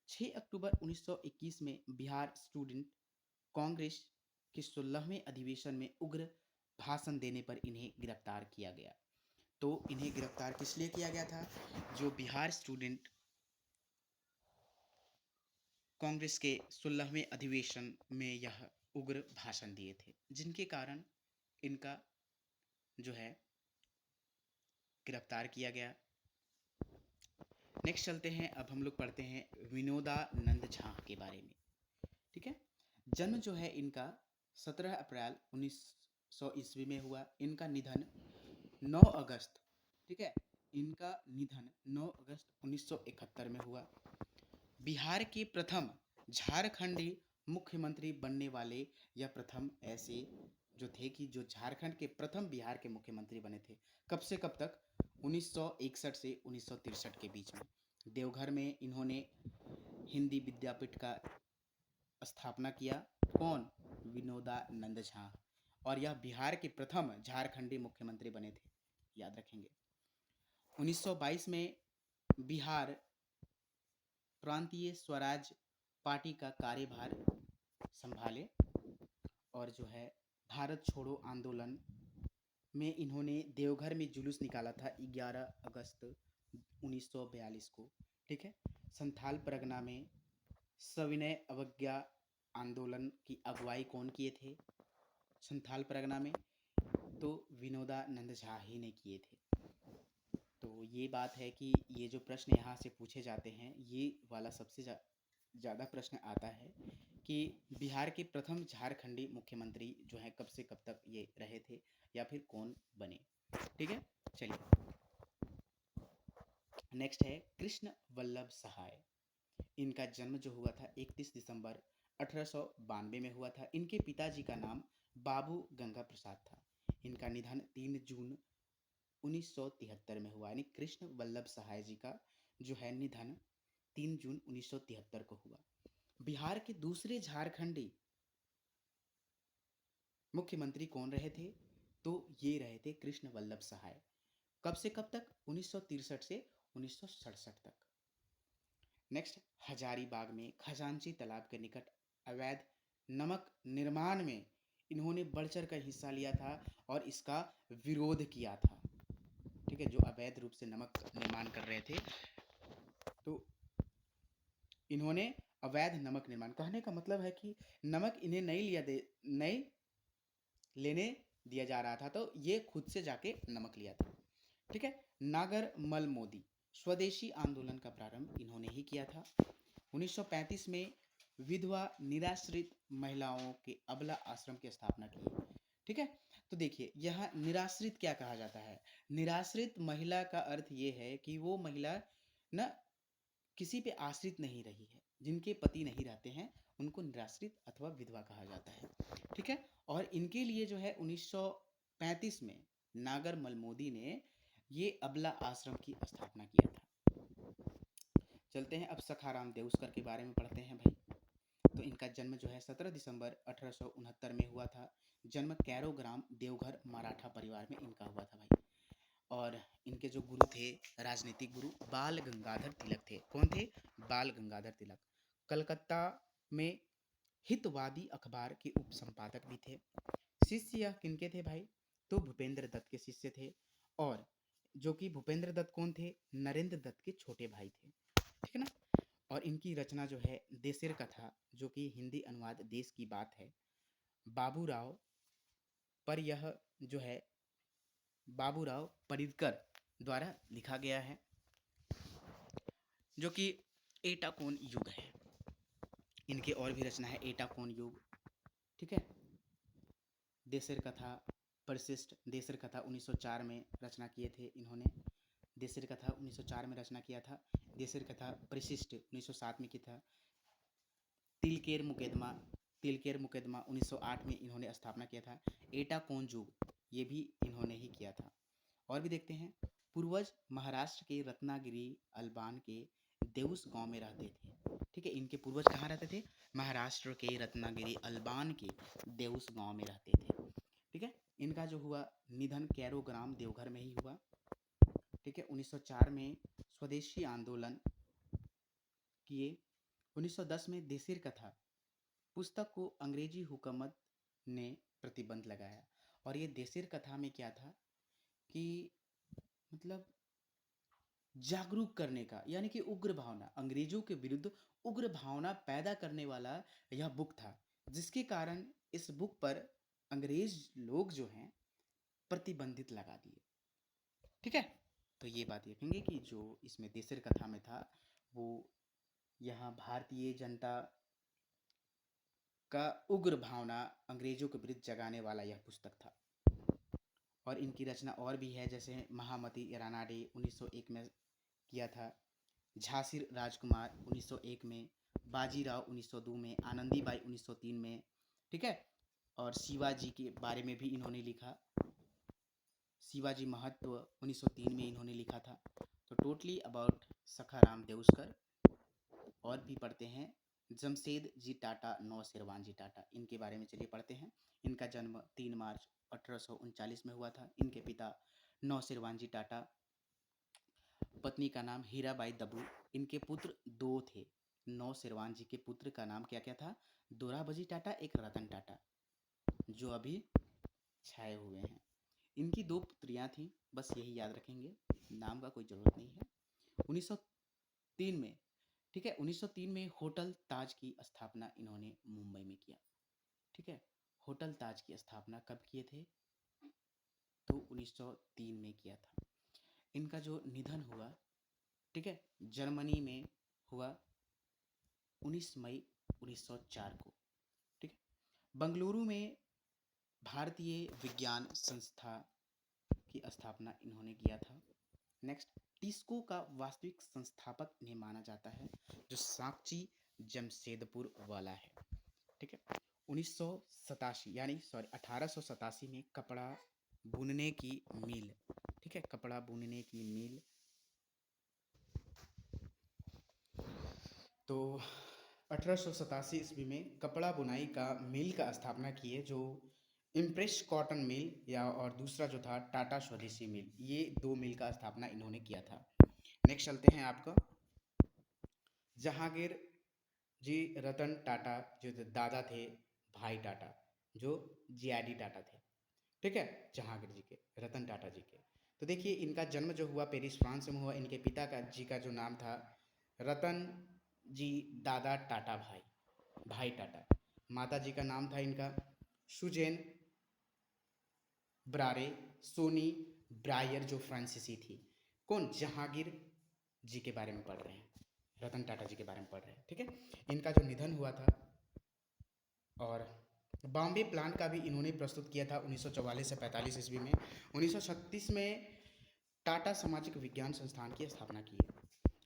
6 अक्टूबर 1921 में बिहार स्टूडेंट कांग्रेस के 16वें अधिवेशन में उग्र भाषण देने पर इन्हें गिरफ्तार किया गया। तो इन्हें गिरफ्तार किस लिए किया गया था? जो बिहार स्टूडेंट कांग्रेस के 16वें अधिवेशन में यह उग्र भाषण दिए थे, जिनके कारण इनका जो है गिरफ्तार किया गया। नेक्स्ट चलते हैं। अब हम लोग पढ़ते हैं विनोदानंद झा के बारे में। ठीक है। जन्म जो है इनका 17 अप्रैल 1900 ईस्वी में हुआ। इनका निधन 9 अगस्त, ठीक है, इनका निधन 9 अगस्त 1971 में हुआ। बिहार के प्रथम झारखंडी मुख्यमंत्री बनने वाले यह प्रथम ऐसे जो थे कि जो झारखंड के प्रथम बिहार के मुख्यमंत्री बने थे। कब से कब तक? 1961 से 1963 के बीच में। देवघर में इन्होंने हिंदी विद्यापीठ का स्थापना किया। कौन? विनोदानंद झा। और यह बिहार के प्रथम झारखंडी मुख्यमंत्री बने थे, याद रखेंगे। 1922 में बिहार प्रांतीय स्वराज पार्टी का कार्यभार संभाले और जो है भारत छोड़ो आंदोलन में इन्होंने देवघर में जुलूस निकाला था 11 अगस्त 1942 को। ठीक है। संथाल परगना में सविनय अवज्ञा आंदोलन की अगुवाई कौन किए थे संथाल परगना में? तो विनोदानंद झा ही ने किए थे। तो ये बात है कि ये जो प्रश्न यहाँ से पूछे जाते हैं, ये वाला सबसे ज़्यादा प्रश्न आता है कि बिहार के प्रथम झारखंडी मुख्यमंत्री जो हैं कब से कब तक ये रहे थे या फिर कौन बने। ठीक है। चलिए नेक्स्ट है कृष्ण वल्लभ सहाय। इनका जन्म जो हुआ था 31 दिसंबर 1892 में हुआ था। इनके पिताजी का नाम बाबू गंगा प्रसाद था। इनका निधन 3 जून 1973 में हुआ। यानी कृष्ण वल्लभ सहाय जी का जो है निधन 3 जून 1973 को हुआ। बिहार के दूसरे झारखंडी मुख्यमंत्री कौन रहे थे? तो ये रहे थे कृष्ण वल्लभ सहाय। कब से कब तक? 1963 से 1967 तक। नेक्स्ट, हजारीबाग में खजांची तालाब के निकट अवैध नमक निर्माण में इन्होंने बढ़ चढ़ कर हिस्सा लिया था और इसका विरोध किया था। ठीक है। जो अवैध रूप से नमक निर्माण कर रहे थे, तो इन्होंने अवैध नमक निर्माण, कहने का मतलब है कि नमक इन्हें नहीं लेने दिया जा रहा था, तो ये खुद से जाके नमक लिया था। ठीक है। नागर मल मोदी स्वदेशी आंदोलन का प्रारंभ इन्होंने ही किया था। 1935 में विधवा निराश्रित महिलाओं के अबला आश्रम की स्थापना की। ठीक है। तो देखिए यहाँ निराश्रित क्या कहा जाता है? निराश्रित महिला का अर्थ ये है कि वो महिला न किसी पे आश्रित नहीं रही है, जिनके पति नहीं रहते हैं उनको निराश्रित अथवा विधवा कहा जाता है। ठीक है। और इनके लिए जो है 1935 में नागर मलमोदी ने ये अबला आश्रम की स्थापना किया था। चलते हैं अब सखाराम देउस्कर के बारे में पढ़ते हैं भाई। तो इनका जन्म जो है 17 दिसंबर 1869 में हुआ था। जन्म कैरो ग्राम देवघर मराठा परिवार में इनका हुआ था भाई। और इनके जो गुरु थे, राजनीतिक गुरु बाल गंगाधर तिलक थे। कौन थे? बाल गंगाधर तिलक। कलकत्ता में हितवादी अखबार के उप संपादक भी थे। शिष्य यह किनके थे भाई? तो भूपेंद्र दत्त के शिष्य थे। और जो कि भूपेंद्र दत्त कौन थे? नरेंद्र दत्त के छोटे भाई थे। ठीक है ना। और इनकी रचना जो है देशेर कथा, जो कि हिंदी अनुवाद देश की बात है, बाबूराव पर यह जो है बाबूराव परिदकर द्वारा लिखा गया है, जो कि एटाकोन युग है। इनके और भी रचना है एटाकोन युग। ठीक है। देशर कथा परिशिष्ट देशर कथा 1904 में रचना किए थे इन्होंने। देशर कथा 1904 में रचना किया था। देशर कथा परिशिष्ट 1907 में किया था। तिलकेर मुकदमा 1908 में इन्होंने स्थापना किया था। एटा कोंजुग ये भी इन्होंने ही किया था। और भी देखते हैं। पूर्वज महाराष्ट्र के रत्नागिरी अल्बान के देउस गांव में रहते थे। ठीक है, इनके पूर्वज कहाँ रहते थे? महाराष्ट्र के रत्नागिरी अल्बान के देउस गांव में रहते थे। ठीक है, इनका जो हुआ निधन कैरो ग्राम देवघर में ही हुआ। ठीक है, 1904 में स्वदेशी आंदोलन किए। 1910 में देशर कथा पुस्तक को अंग्रेजी हुकूमत ने प्रतिबंध लगाया। और ये देशर कथा में क्या था कि मतलब जागरूक करने का, यानी कि उग्र भावना, अंग्रेजों के विरुद्ध उग्र भावना पैदा करने वाला यह बुक था, जिसके कारण इस बुक पर अंग्रेज लोग जो हैं प्रतिबंधित लगा दिए। ठीक है, तो ये बात देखेंगे कि जो इसमें देशर कथा में था वो यहाँ भारतीय जनता का उग्र भावना अंग्रेजों के विरुद्ध जगाने वाला यह पुस्तक था। और इनकी रचना और भी है, जैसे महामती रानाडे 1901 में किया था। झांसी राजकुमार 1901 में, बाजीराव 1902 में, आनंदीबाई 1903 में। ठीक है, और शिवाजी के बारे में भी इन्होंने लिखा। शिवाजी महत्व 1903 में इन्होंने लिखा था। तो टोटली अबाउट सखाराम देउस्कर। और भी पढ़ते हैं जमशेद जी टाटा, नौशेरवान जी टाटा, इनके बारे में चलिए पढ़ते हैं। इनका जन्म 3 मार्च 1839 में हुआ था। इनके पिता नौशेरवान जी टाटा, पत्नी का नाम हीराबाई दबू। इनके पुत्र 2 थे। नौशेरवान जी के पुत्र का नाम क्या क्या था? दोराबजी टाटा, एक रतन टाटा, जो अभी छाए हुए हैं। इनकी 2 पुत्रियां थीं, बस यही याद रखेंगे, नाम का कोई ज़रूरत नहीं है। 1903 में, ठीक है, 1903 में होटल ताज की स्थापना इन्होंने मुंबई में किया। ठीक है, होटल ताज की स्थापना कब किए थे? तो 1903 में किया था। इनका जो निधन हुआ, ठीक है, जर्मनी में हुआ 19 मई 1904 को। ठीक है, बंगलुरु में भारतीय विज्ञान संस्था की स्थापना इन्होंने किया था। नेक्स्ट, टिस्को का वास्तविक संस्थापक इन्हें माना जाता है, जो साक्षी जमशेदपुर वाला है। ठीक है, 1987 यानी 1887 में कपड़ा बुनने की मिल, ठीक है, कपड़ा बुनने की मिल। तो 1887 ईस्वी में कपड़ा बुनाई का मिल का स्थापना किए, जो इम्प्रेस कॉटन मिल या और दूसरा जो था टाटा स्वदेशी मिल, ये 2 मिल का स्थापना इन्होंने किया था। नेक्स्ट चलते हैं आपका जहांगीर जी रतन टाटा, जो दादा थे भाई टाटा, जो जीआईडी टाटा थे। ठीक है, जहांगीर जी के, रतन टाटा जी के। तो देखिए इनका जन्म जो हुआ पेरिस फ्रांस में हुआ। इनके पिता का जी का जो नाम था रतन जी दादा टाटा भाई टाटा। माता जी का नाम था इनका सुजेन ब्रारे सोनी ब्रायर, जो फ्रांसीसी थी। कौन? जहांगीर जी के बारे में पढ़ रहे हैं, रतन टाटा जी के बारे में पढ़ रहे हैं। ठीक है, इनका जो निधन हुआ था। और बॉम्बे प्लान का भी इन्होंने प्रस्तुत किया था 1944 से 45 ईस्वी में। 1936 में टाटा सामाजिक विज्ञान संस्थान की स्थापना की।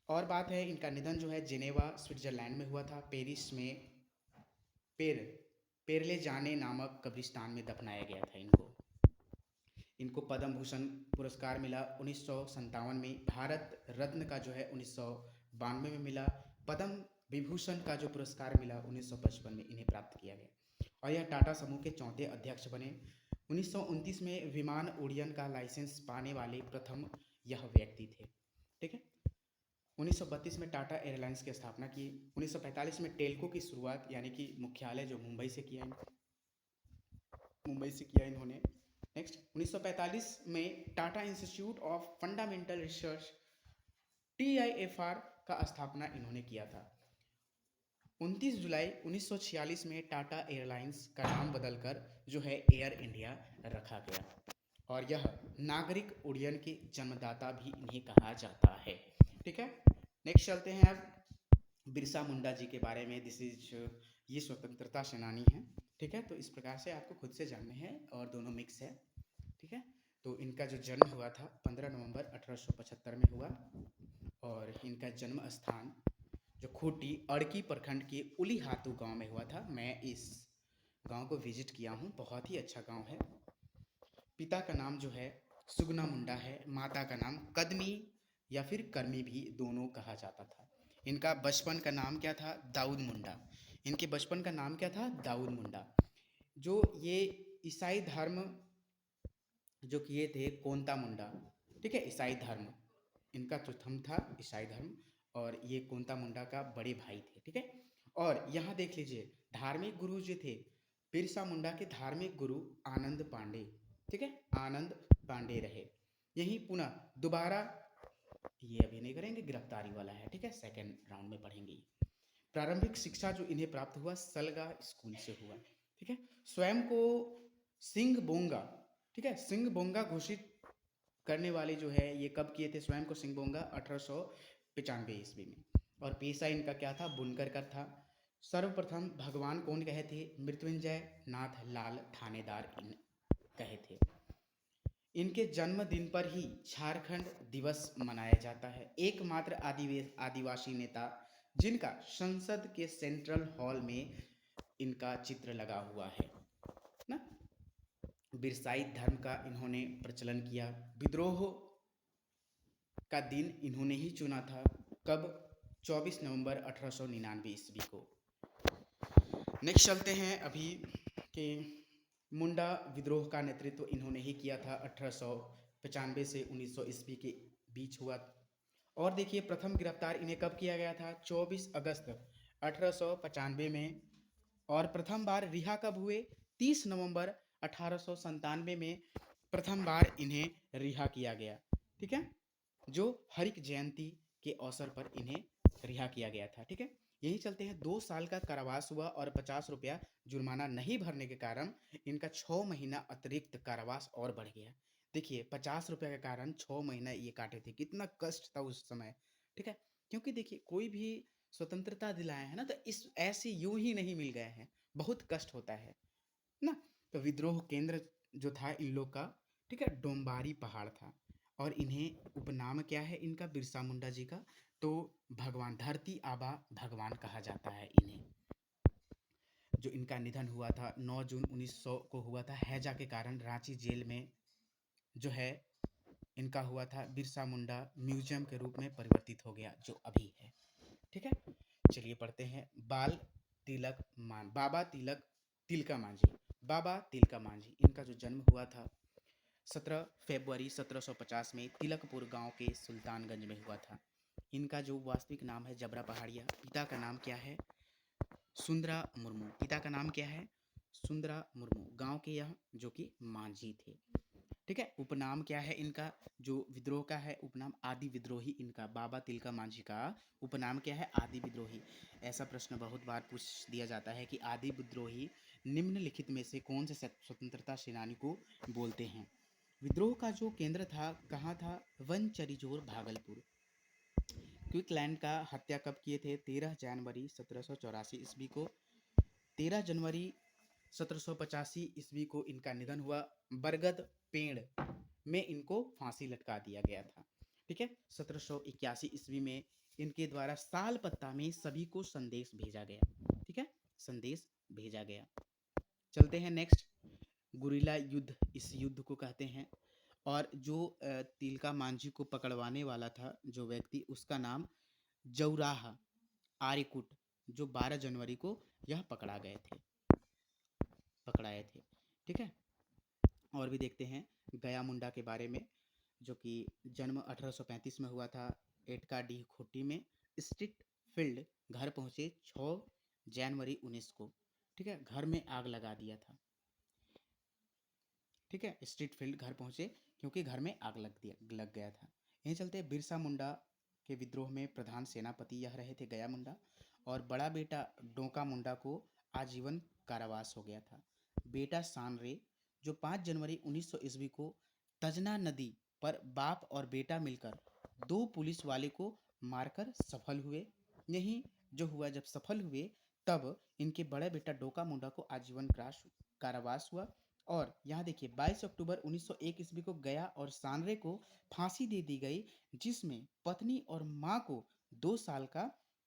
और बात है, इनका निधन जो है जेनेवा स्विट्जरलैंड में हुआ था। पेरिस में पेरले जाने नामक कब्रिस्तान में दफनाया गया था इनको पद्म भूषण पुरस्कार मिला 1957 में। भारत रत्न का जो है 1992 में मिला। पद्म विभूषण का जो पुरस्कार मिला 1955 में इन्हें प्राप्त किया गया। और यह टाटा समूह के 4थे अध्यक्ष बने। 1929 में विमान उड्डयन का लाइसेंस पाने वाले प्रथम यह व्यक्ति थे। ठीक है, 1932 में टाटा एयरलाइंस की स्थापना की। 1945 में टेल्को की शुरुआत, यानी कि मुख्यालय जो मुंबई से किया इन्होंने। नेक्स्ट, 1945 में Tata institute of fundamental research TIFR का स्थापना इन्होंने किया था। 29 जुलाई 1946 में टाटा एयरलाइंस का नाम बदलकर जो है एयर इंडिया रखा गया। और यह नागरिक उड्डयन के जन्मदाता भी इन्हें कहा जाता है। ठीक है, नेक्स्ट चलते हैं अब बिरसा मुंडा जी के बारे में। ये स्वतंत्रता सेनानी हैं। ठीक है, तो इस प्रकार से आपको खुद से जानने हैं और दोनों मिक्स है। ठीक है, तो इनका जो जन्म हुआ था 15 नवंबर 1875 में हुआ और इनका जन्म स्थान जो खूंटी अड़की प्रखंड के उलीहातू गांव में हुआ था। मैं इस गांव को विजिट किया हूँ, बहुत ही अच्छा गांव है। पिता का नाम जो है सुगना मुंडा है, माता का नाम कदमी या फिर कर्मी भी दोनों कहा जाता था। इनका बचपन का नाम क्या था? दाऊद मुंडा। इनके बचपन का नाम क्या था? दाऊद मुंडा। जो ये ईसाई धर्म जो किए थे कोंता मुंडा, ठीक है, ईसाई धर्म इनका जो थम था ईसाई धर्म, और ये कोंता मुंडा का बड़े भाई थे। ठीक है, और यहाँ देख लीजिए धार्मिक गुरु जो थे बिरसा मुंडा के धार्मिक गुरु आनंद पांडे। ठीक है, आनंद पांडे रहे। यही पुनः दोबारा ये अभी नहीं करेंगे, गिरफ्तारी वाला है। ठीक है, सेकेंड राउंड में पढ़ेंगे। प्रारंभिक शिक्षा जो इन्हें प्राप्त हुआ सलगा स्कूल से हुआ। ठीक है, स्वयं को सिंह बोंगा, ठीक है, सिंह बोंगा घोषित करने वाले जो है ये कब किए थे स्वयं को सिंह बोंगा? 1895 ईस्वी में। और पेशा इनका क्या था? बुनकर का था। सर्वप्रथम भगवान कौन कहे थे? मृत्युंजय नाथ लाल थानेदार इन कहे थे। इनके जन्मदिन पर ही झारखंड दिवस मनाया जाता है। एकमात्र आदिवासी नेता जिनका संसद के सेंट्रल हॉल में इनका चित्र लगा हुआ है ना। बिरसाई धर्म का इन्होंने प्रचलन किया। विद्रोह का दिन इन्होंने ही चुना था। कब? 24 नवंबर 1899 ईस्वी को। नेक्स्ट चलते हैं अभी कि मुंडा विद्रोह का नेतृत्व इन्होंने ही किया था। 1895 से 1900 ईस्वी के बीच हुआ। और देखिए प्रथम गिरफ्तार इन्हें कब किया गया था? 24 अगस्त 1895 में। और प्रथम बार रिहा कब हुए? 30 नवंबर 1897 में प्रथम बार इन्हें रिहा किया गया। ठीक है, जो हरिक जयंती के अवसर पर इन्हें रिहा किया गया था। ठीक है, यही चलते हैं 2 साल का कारावास हुआ और 50 रुपया जुर्माना नहीं भरने के कारण इनका 6 महीना अतिरिक्त कारावास और बढ़ गया। देखिए 50 रुपये के कारण 6 महीना ये काटे थे, कितना कष्ट था उस समय। ठीक है, क्योंकि देखिए कोई भी स्वतंत्रता दिलाए हैं ना तो इस ऐसे यूं ही नहीं मिल गए हैं, बहुत कष्ट होता है ना। तो विद्रोह केंद्र जो था इन लोग का, ठीक है, डोम्बारी पहाड़ था। और इन्हें उपनाम क्या है इनका बिरसा मुंडा जी का? तो भगवान धरती आबा भगवान कहा जाता है इन्हें। जो इनका निधन हुआ था 9 जून 1900 को हुआ था, हैजा के कारण रांची जेल में जो है इनका हुआ था। बिरसा मुंडा म्यूजियम के रूप में परिवर्तित हो गया जो अभी है। ठीक है, चलिए पढ़ते हैं। बाबा तिलक तिलका मांझी। बाबा तिलका मांझी इनका जो जन्म हुआ था 17 फरवरी 1750 में तिलकपुर गांव के सुल्तानगंज में हुआ था। इनका जो वास्तविक नाम है जबरा पहाड़िया। पिता का नाम क्या है? सुंदरा मुर्मू। पिता का नाम क्या है? सुंदरा मुर्मू। गांव के यह जो कि मांझी थे। ठीक है, उपनाम क्या है इनका? जो विद्रोह का है उपनाम आदि विद्रोही। इनका बाबा तिलका मांझी का उपनाम क्या है? आदि विद्रोही। ऐसा प्रश्न बहुत बार पूछ दिया जाता है कि आदि विद्रोही निम्नलिखित में से कौन से स्वतंत्रता सेनानी को बोलते हैं? विद्रोह का जो केंद्र था कहाँ था? वनचरीजोर भागलपुर। क्विकलैंड का हत्या कब किए थे? 13 जनवरी 1784 ईस्वी को। 13 जनवरी 1785 ईस्वी को इनका निधन हुआ। बरगद पेड़ में इनको फांसी लटका दिया गया था। ठीक है, 1781 ईस्वी में इनके द्वारा साल पत्ता में सभी को संदेश भेजा गया। ठीक है, संदेश भेजा गया। चलते हैं नेक्स्ट। गुरिल्ला युद्ध, इस युद्ध को कहते हैं। और जो तिलका मांझी को पकड़वाने वाला था जो व्यक्ति, उसका नाम जौराहा आर्यकुट, जो 12 जनवरी को यह पकड़ाए थे। ठीक है, और भी देखते हैं गया मुंडा के बारे में, जो कि जन्म 1835 में हुआ था। एटका डी खोटी में स्ट्रीट फील्ड घर पहुंचे 6 जनवरी 19 को। ठीक है, घर में आग लगा दिया था। ठीक है, स्ट्रीट फील्ड घर पहुंचे क्योंकि घर में आग लग गया था। यहीं चलते बिरसा मुंडा के विद्रोह में प्रधान सेनापति यह रहे थे गया मुंडा। और बड़ा बेटा डोका मुंडा को आजीवन कारावास हो गया था। बेटा सानरे जो 5 जनवरी 1900 ईस्वी को तजना नदी पर बाप और बेटा मिलकर 2 पुलिस वाले को मारकर सफल हुए। यही जो हुआ, जब सफल हुए तब इनके बड़े बेटा डोका मुंडा को आजीवन कारावास हुआ। और यहाँ देखिए 22 अक्टूबर 1901 ईस्वी को गया और सांडरे को फांसी दे दी गई, जिसमें पत्नी और माँ को 2 साल का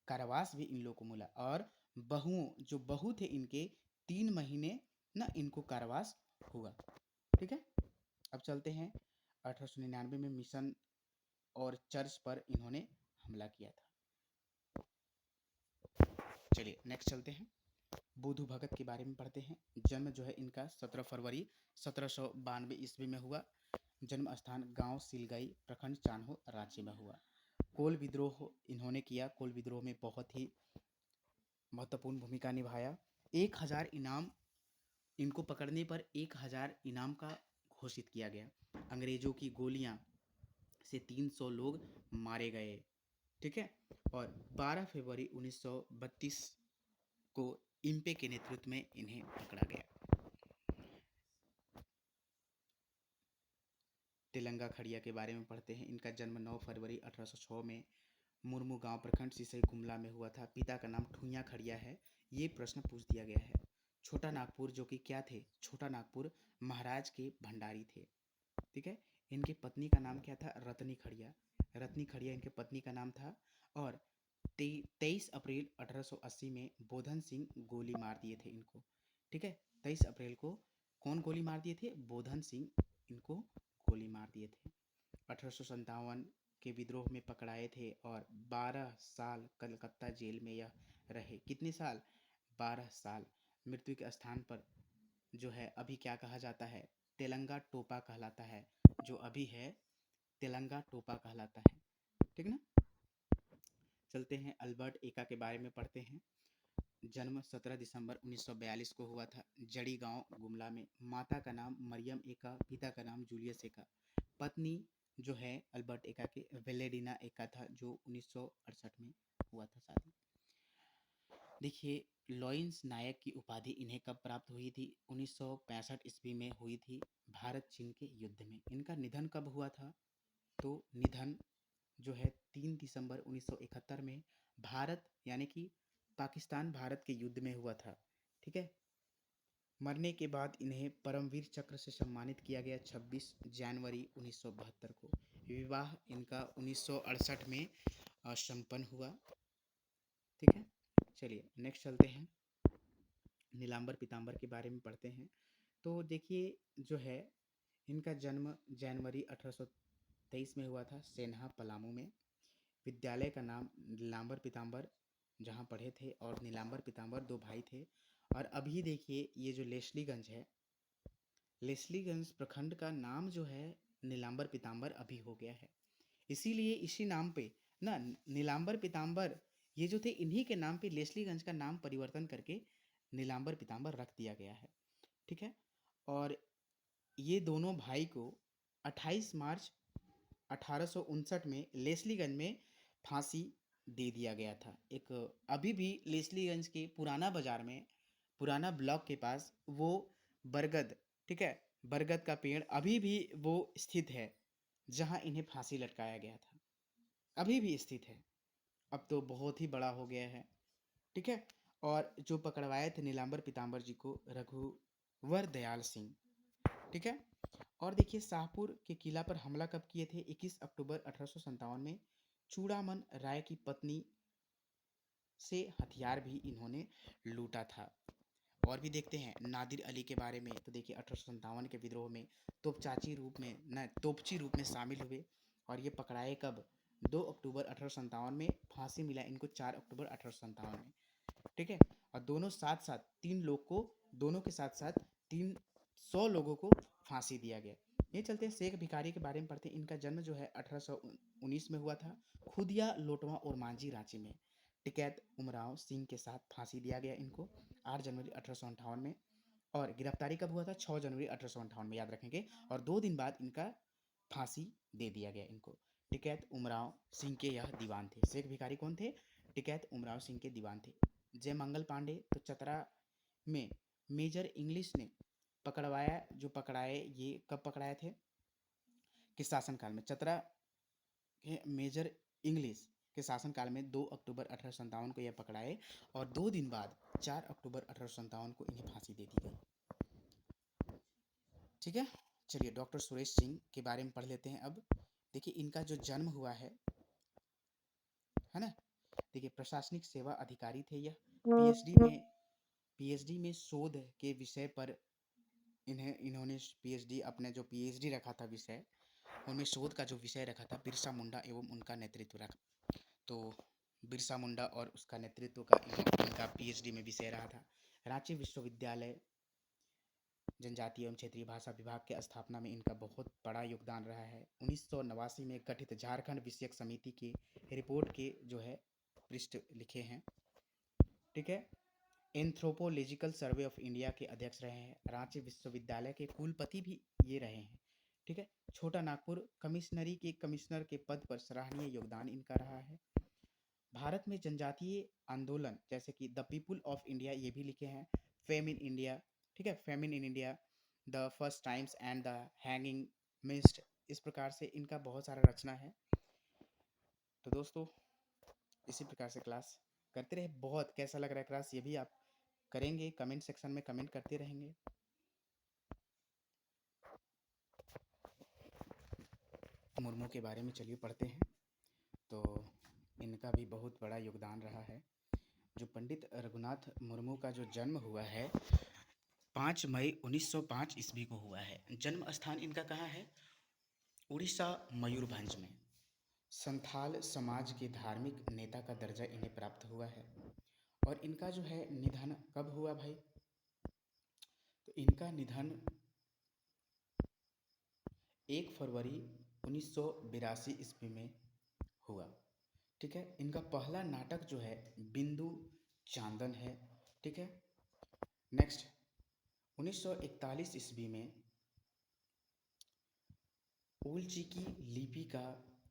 कारावास भी इन लोगों को मिला। और बहुओं जो बहू थे इनके 3 महीने ना इनको कारावास हुआ। ठीक है, अब चलते हैं 1899 में मिशन और चर्च पर इन्होंने हमला किया था। चलिए नेक्स्ट चलते हैं, बुधु भगत के बारे में पढ़ते हैं। जन्म जो है इनका 17 फरवरी 1792 ईस्वी में हुआ। जन्म स्थान गांव सिलगई, प्रखंड चान्हो, रांची में हुआ। कोल विद्रोह इन्होंने किया। कोल विद्रोह में बहुत ही महत्वपूर्ण भूमिका निभाया। 1000 इनाम, इनको पकड़ने पर 1000 इनाम का घोषित किया गया। अंग्रेजों की गोलियां से 300 लोग मारे गए। ठीक है, और 12 फरवरी 1932 को इम्पे के नेतृत्व में इन्हें पकड़ा गया। तेलंगा खड़िया के बारे में पढ़ते हैं। इनका जन्म 9 फरवरी 1806 में मुर्मू गांव, प्रखंड सिसई, गुमला में हुआ था। पिता का नाम ठुइया खड़िया है। ये प्रश्न पूछ दिया गया है। छोटा नागपुर जो कि क्या थे, छोटा नागपुर महाराज के भंडारी थे। ठीक है, इनकी पत्नी का नाम क्या था, रत्नी खड़िया। रत्नी खड़िया इनके पत्नी का नाम था। और 23 अप्रैल 1880 में बोधन सिंह गोली मार दिए थे इनको। ठीक है, 23 अप्रैल को कौन गोली मार दिए थे, बोधन सिंह इनको गोली मार दिए थे। 1857 के विद्रोह में पकड़ाए थे और 12 साल कलकत्ता जेल में यह रहे। कितने साल, 12 साल। मृत्यु के स्थान पर जो है अभी क्या कहा जाता है, तेलंगा टोपा कहलाता है। जो अभी है तेलंगा टोपा कहलाता है। ठीक ना। चलते हैं अल्बर्ट एका के बारे में पढ़ते हैं। जन्म 17 दिसंबर 1942 को हुआ था, जड़ी गांव, गुमला में। माता का नाम मरियम एका, पिता का नाम जूलियस एका। पत्नी जो है अल्बर्ट एका के वेलेडिना एका था, जो 1968 में हुआ था शादी। देखिए लॉयंस नायक की उपाधि इन्हें कब प्राप्त हुई थी, 1965 ईस्वी में हुई थी, भारत चीन के युद्ध में। इनका निधन कब हुआ था, तो निधन जो है 3 दिसंबर 1971 में भारत यानी कि पाकिस्तान भारत के युद्ध में हुआ था। ठीक है, मरने के बाद इन्हें परमवीर चक्र से सम्मानित किया गया 26 जनवरी 1972 को। विवाह इनका 1968 में संपन्न हुआ। ठीक है, चलिए नेक्स्ट चलते हैं, नीलांबर पीताम्बर के बारे में पढ़ते हैं। तो देखिए जो है इनका जन्म जनवरी 1823 में हुआ था, सेन्हा पलामू में। विद्यालय का नाम नीलांबर पीताम्बर जहाँ पढ़े थे, और नीलांबर पीताम्बर 2 भाई थे। और अभी देखिए ये जो लेस्लीगंज है, लेस्लीगंज प्रखंड का नाम जो है नीलांबर पीताम्बर अभी हो गया है। इसीलिए इसी नाम पे ना नीलांबर पीताम्बर ये जो थे, इन्हीं के नाम पे लेस्लीगंज का नाम परिवर्तन करके नीलांबर पीताम्बर रख दिया गया है। ठीक है, और ये दोनों भाई को 28 मार्च 1859 में लेस्लीगंज में फांसी दे दिया गया था। एक अभी भी लेस्लीगंज के पुराना बाजार में, पुराना ब्लॉक के पास वो बरगद, ठीक है, बरगद का पेड़ अभी भी वो स्थित है जहाँ इन्हें फांसी लटकाया गया था, अभी भी स्थित है। अब तो बहुत ही बड़ा हो गया है। ठीक है, और जो पकड़वाए थे नीलांबर पीताम्बर जी को, रघुवर दयाल सिंह। ठीक है, और देखिए शाहपुर के किला पर हमला कब किए थे, 21 अक्टूबर 1857 में। चूड़ामन राय की पत्नी से हथियार भी इन्होंने लूटा था। और भी देखते हैं नादिर अली के बारे में। तो देखिए 1857 के विद्रोह में तोपची रूप में शामिल हुए। और ये पकड़ाए कब, 2 अक्टूबर 1857 में। फांसी मिला इनको 4 अक्टूबर 1857 में। ठीक है, और दोनों साथ साथ 3 लोग को, दोनों के साथ साथ 300 लोगों को फांसी दिया गया। ये चलते हैं शेख भिखारी के बारे में पढ़ते हैं। इनका जन्म जो है 1819 में हुआ था, खुदिया, लोटवा और मांझी, रांची में। टिकैत उमराव सिंह के साथ फांसी दिया गया इनको 8 जनवरी 1858 में। और गिरफ्तारी कब हुआ था, 6 जनवरी 1858 में, याद रखेंगे। और 2 दिन बाद इनका फांसी दे दिया गया इनको। टिकैत उमराव सिंह के यह दीवान थे। शेख भिखारी कौन थे, टिकैत उमराव सिंह के दीवान थे। जयमंगल पांडे तो चतरा में मेजर इंग्लिश ने पकड़वाया, जो पकड़ाए ये कब पकड़ाए थे, किस शासनकाल में, चतरा के मेजर इंग्लिश के शासनकाल में 2 अक्टूबर 1857 को यह पकड़ाए और 2 दिन बाद 4 अक्टूबर 1857 को इन्हें फांसी दे दी गई। ठीक है, चलिए डॉक्टर सुरेश सिंह के बारे में पढ़ लेते हैं अब। देखिए इनका जो जन्म हुआ है ना, देखिए प्रशासनिक सेवा अधिकारी थे यह। पीएचडी में शोध के विषय पर इन्होंने पीएचडी, अपने जो पीएचडी रखा था विषय, उनमें शोध का जो विषय रखा था बिरसा मुंडा एवं उनका नेतृत्व रखा। तो बिरसा मुंडा और उसका नेतृत्व का इनका पीएचडी में विषय रहा था। रांची विश्वविद्यालय जनजातीय एवं क्षेत्रीय भाषा विभाग के स्थापना में इनका बहुत बड़ा योगदान रहा है। 1989 में गठित झारखंड विषयक समिति की रिपोर्ट के जो है पृष्ठ लिखे हैं। ठीक है, एंथ्रोपोलॉजिकल सर्वे ऑफ इंडिया के अध्यक्ष रहे हैं। रांची विश्वविद्यालय के कुलपति भी ये रहे हैं। ठीक है, छोटा नागपुर कमिश्नरी के कमिश्नर के पद पर सराहनीय योगदान इनका रहा है। भारत में जनजातीय आंदोलन जैसे कि द पीपुल ऑफ इंडिया, ये भी लिखे हैं। फेम इन इंडिया, ठीक है, famine in India, the first times and the hanging mist, इस प्रकार से इनका बहुत सारा रचना है। तो दोस्तों इसी प्रकार से क्लास करते रहे। बहुत कैसा लग रहा है क्लास, ये भी आप करेंगे, कमेंट सेक्शन में कमेंट करते रहेंगे। मुर्मू के बारे में चलिए पढ़ते हैं। तो इनका भी बहुत बड़ा योगदान रहा है। जो पंडित रघुनाथ मुर्मू का जो जन्म हुआ है 5 मई 1905 ईस्वी को हुआ है। जन्म स्थान इनका कहाँ है? उड़ीसा मयूरभंज में। संथाल समाज के धार्मिक नेता का दर्जा इन्हें प्राप्त हुआ है। और इनका जो है निधन कब हुआ भाई? तो इनका निधन 1 फरवरी 1982 ईस्वी में हुआ। ठीक है, इनका पहला नाटक जो है बिंदु चांदन है। ठीक है, नेक्स्ट 1941 ईस्वी में ओलची की लिपि का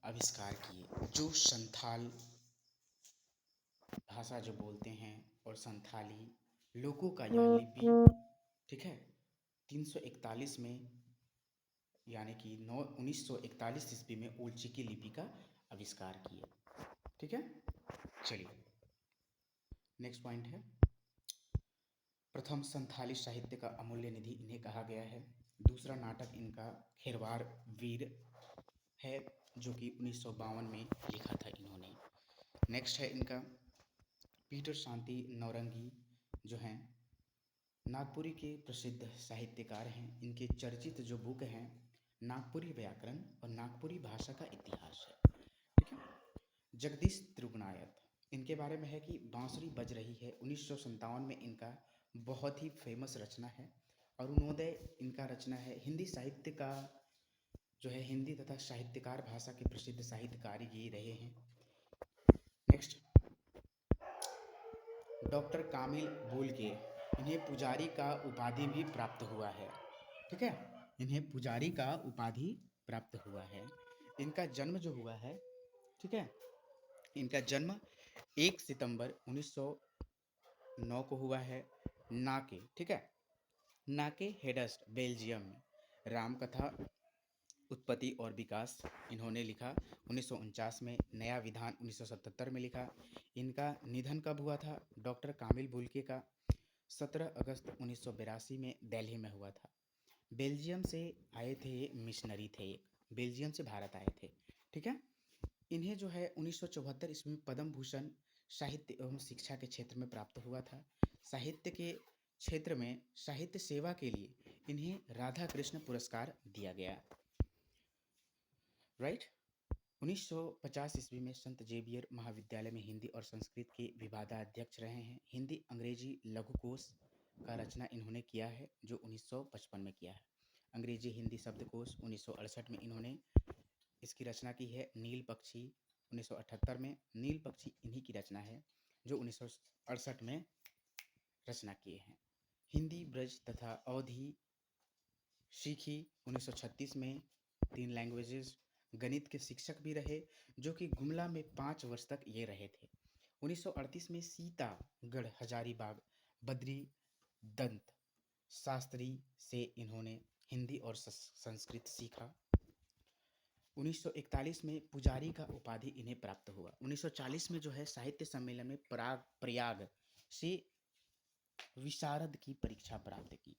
आविष्कार किए। जो संथाल भाषा जो बोलते हैं और संथाली लोगों का यह लिपि, ठीक है, 341 में यानी कि 1941 ईस्वी में ओलची की लिपि का आविष्कार किए। ठीक है, चलिए नेक्स्ट पॉइंट है प्रथम संथाली साहित्य का अमूल्य निधि इन्हें कहा गया है। दूसरा नाटक इनका खेरवार वीर है जो कि 1952 में लिखा था इन्होंने। नेक्स्ट है इनका पीटर शांति नौरंगी जो हैं नागपुरी के प्रसिद्ध साहित्यकार हैं। इनके चर्चित जो बुक हैं नागपुरी व्याकरण और नागपुरी भाषा का इतिहास है। ठीक है, जगदीश त्रिगुणायत इनके बारे में है कि बांसुरी बज रही है 1957 में इनका बहुत ही फेमस रचना है। अरुणोदय इनका रचना है। हिंदी साहित्य का जो है हिंदी तथा साहित्यकार भाषा के प्रसिद्ध साहित्यकार ये रहे हैं। नेक्स्ट डॉक्टर कामिल बोलके इन्हें पुजारी का उपाधि भी प्राप्त हुआ है। ठीक है, इन्हें पुजारी का उपाधि प्राप्त हुआ है। इनका जन्म जो हुआ है, ठीक है, इनका जन्म 1 सितंबर 1909 को हुआ है नाके, ठीक है, नाके हेडस्ट बेल्जियम में। रामकथा उत्पत्ति और विकास इन्होंने लिखा 1949 में। नया विधान 1977 में लिखा। इनका निधन कब हुआ था? डॉक्टर कामिल बुल्के का 17 अगस्त 1982 में दिल्ली में हुआ था। बेल्जियम से आए थे, मिशनरी थे, बेल्जियम से भारत आए थे। ठीक है, इन्हें जो है 1974 ईस्वी में पद्म भूषण साहित्य एवं शिक्षा के क्षेत्र में प्राप्त हुआ था। साहित्य के क्षेत्र में साहित्य सेवा के लिए इन्हें राधा कृष्ण पुरस्कार दिया गया। राइट, 1950 ईस्वी में संत जेवियर महाविद्यालय में हिंदी और संस्कृत के विभागाध्यक्ष रहे हैं। हिंदी अंग्रेजी लघुकोश का रचना इन्होंने किया है जो 1955 में किया है। अंग्रेजी हिंदी शब्दकोश 1968 में इन्होंने इसकी रचना की है। नील पक्षी 1978 में, नील पक्षी इन्हीं की रचना है जो 1968 में रचना किए हैं। हिंदी ब्रज तथा अवधी सीखी 1936 में, 3 लैंग्वेजेस। गणित के शिक्षक भी रहे जो कि गुमला में 5 वर्ष तक ये रहे थे। 1938 में सीतागढ़ हजारीबाग बद्री दंत शास्त्री से इन्होंने हिंदी और संस्कृत सीखा। 1941 में पुजारी का उपाधि इन्हें प्राप्त हुआ। 1940 में जो है साहित्य सम्मेलन में प्रयाग से विशारद की परीक्षा प्राप्त की।